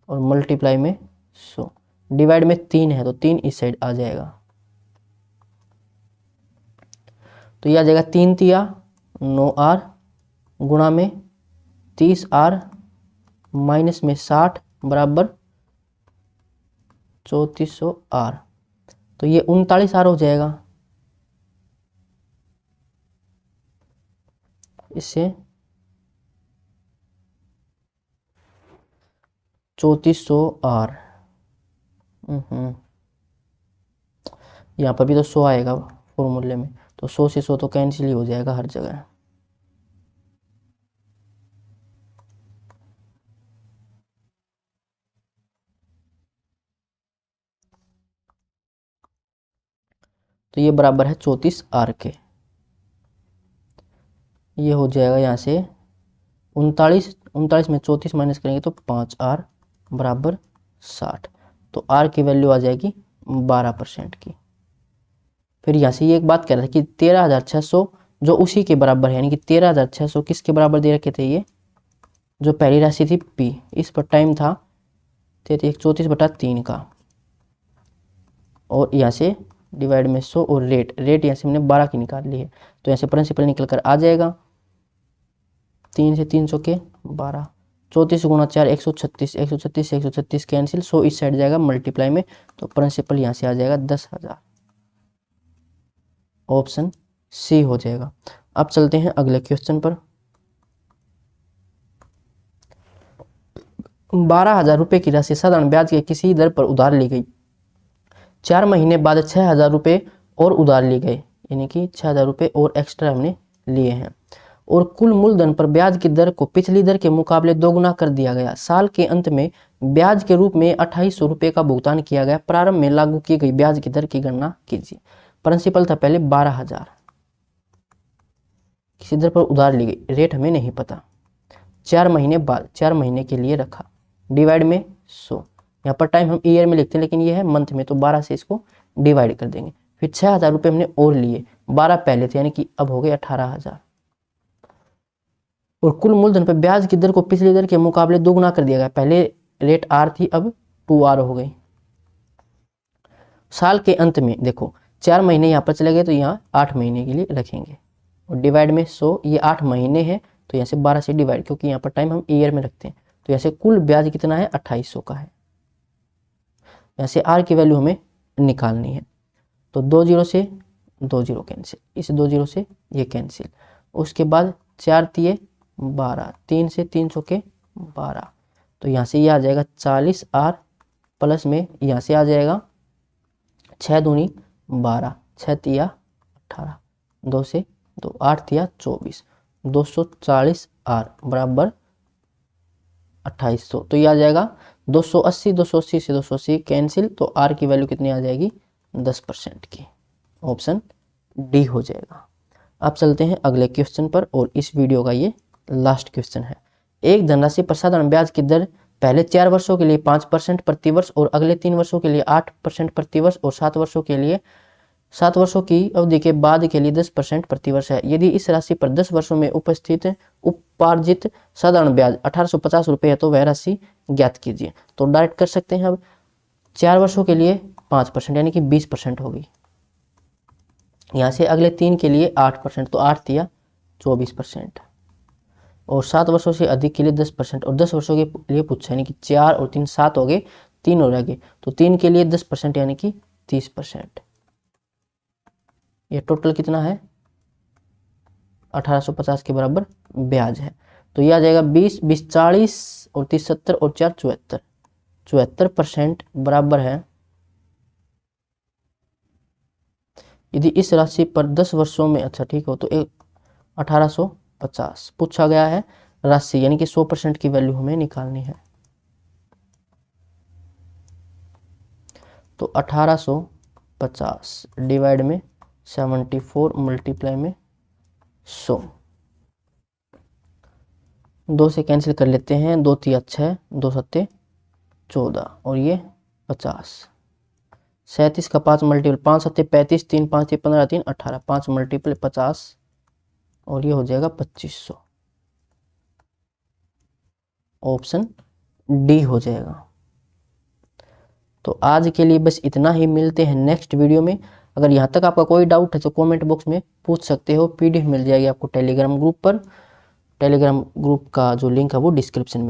और मल्टीप्लाई में 100, डिवाइड में 3 है तो 3 इस साइड आ जाएगा, तो यह आ जाएगा 3 तिया 9R गुणा में 30R माइनस में 60 बराबर 3400R, तो ये 39R हो जाएगा। इससे 3400R, यहाँ पर भी तो 100 आएगा फॉर्मूले में, तो 100 से 100 तो कैंसिल ही हो जाएगा हर जगह। तो ये बराबर है 34R के, ये हो जाएगा यहाँ से 39 में 34 माइनस करेंगे तो 5R बराबर 60, तो R की वैल्यू आ जाएगी 12% की। फिर यहाँ से ये एक बात कह रहा था कि 13,600 जो उसी के बराबर है, यानी कि 13,600 किसके बराबर दे रखे थे, ये जो पहली राशि थी P, इस पर टाइम था 34/3 का, और यहाँ से डिवाइड में 100 और रेट यहाँ से हमने 12 की निकाल ली है, तो यहाँ से प्रिंसिपल निकल कर आ जाएगा 3 से 300 के 12, 34 गुणा 4 136, 136 से 136 कैंसिल, 100 इस साइड जाएगा मल्टीप्लाई में, तो प्रिंसिपल यहाँ से आ जाएगा 10,000, ऑप्शन सी हो जाएगा। अब चलते हैं अगले क्वेश्चन पर। 12,000 रुपये की राशि साधारण ब्याज के किसी दर पर उधार ली गई, 4 महीने बाद 6,000 रुपये और उधार लिए गए, यानी कि 6,000 रुपये और एक्स्ट्रा हमने लिए हैं, और कुल मूलधन पर ब्याज की दर को पिछली दर के मुकाबले दोगुना कर दिया गया। साल के अंत में ब्याज के रूप में 2800 रुपये का भुगतान किया गया। प्रारंभ में लागू की गई ब्याज की दर की गणना कीजिए। प्रिंसिपल था पहले 12,000, किसी दर पर उधार ली गई, रेट हमें नहीं पता। 4 महीने बाद, 4 महीने के लिए रखा, डिवाइड में 100। यहाँ पर टाइम हम ईयर में लिखते हैं लेकिन ये है मंथ में, तो 12 से इसको डिवाइड कर देंगे। फिर 6000 रुपये हमने और लिए, 12 पहले थे यानी कि अब हो गए 18,000। और कुल मूलधन पर ब्याज की दर को पिछली दर के मुकाबले दोगुना कर दिया गया। पहले रेट आर थी, अब 2R हो गई। साल के अंत में देखो 4 महीने यहाँ पर चले गए तो यहाँ 8 महीने के लिए रखेंगे और डिवाइड में 100। ये 8 महीने हैं तो यहाँ से 12 से डिवाइड, क्योंकि यहाँ पर टाइम हम ईयर में रखते हैं। तो यहाँ से कुल ब्याज कितना है, 2800 का है। यहाँ से आर की वैल्यू हमें निकालनी है। तो 2 0 से 2 0 कैंसिल, इस 2 0 से ये कैंसिल। उसके बाद 4 तिये 12, 3 से 300 के 12। तो यहाँ से ये आ जाएगा 40R प्लस में यहाँ से आ जाएगा 6 दूनी 12, 6 तिया 18, 2 से 2, 8 तिया 24, 240R बराबर 2800। तो ये आ जाएगा 280, 280 से 280 कैंसिल, तो आर की वैल्यू कितनी आ जाएगी, 10% की। ऑप्शन डी हो जाएगा। अब चलते हैं अगले क्वेश्चन पर, और इस वीडियो का ये लास्ट क्वेश्चन है। एक धनराशि पर साधारण ब्याज की दर पहले 4 वर्षों के लिए 5% प्रति वर्ष और अगले 3 वर्षों के लिए 8% प्रति वर्ष और 7 वर्षों के लिए 7 वर्षों की अवधि के बाद के लिए 10% प्रति वर्ष है। यदि इस राशि पर 10 वर्षों में उपस्थित उपार्जित साधारण ब्याज 1850 रुपये है तो वह राशि ज्ञात कीजिए। तो डायरेक्ट कर सकते हैं। अब 4 वर्षों के लिए 5% यानी कि 20% होगी। यहाँ से अगले 3 के लिए 8%, तो 8 दिया 24%, और 7 वर्षों से अधिक के लिए 10%, और 10 वर्षों के लिए पूछा यानी कि 4 और 3 7 हो गए, 3 और आगे, तो 3 के लिए 10% यानी कि 30%। ये टोटल कितना है, 1850 के बराबर ब्याज है। तो यह आ जाएगा 20 20 40 और 30 70 और 4 74, 74% बराबर है। यदि इस राशि पर 10 वर्षों में, अच्छा ठीक हो, तो 1850 पूछा गया है राशि, यानी कि 100% की वैल्यू हमें निकालनी है। तो 1850 डिवाइड में 74 मल्टीप्लाई में 100, 2 से कैंसिल कर लेते हैं, 2 3 6, 2 7 14 और ये 50, 37 का 5 मल्टीपल 5 7 35, 3 5 15 3 18, 5 मल्टीपल 50 और ये हो जाएगा 2500। ऑप्शन डी हो जाएगा। तो आज के लिए बस इतना ही, मिलते हैं नेक्स्ट वीडियो में। अगर यहाँ तक आपका कोई डाउट है तो कमेंट बॉक्स में पूछ सकते हो। पीडीएफ मिल जाएगी आपको टेलीग्राम ग्रुप पर। टेलीग्राम ग्रुप का जो लिंक है वो डिस्क्रिप्शन में।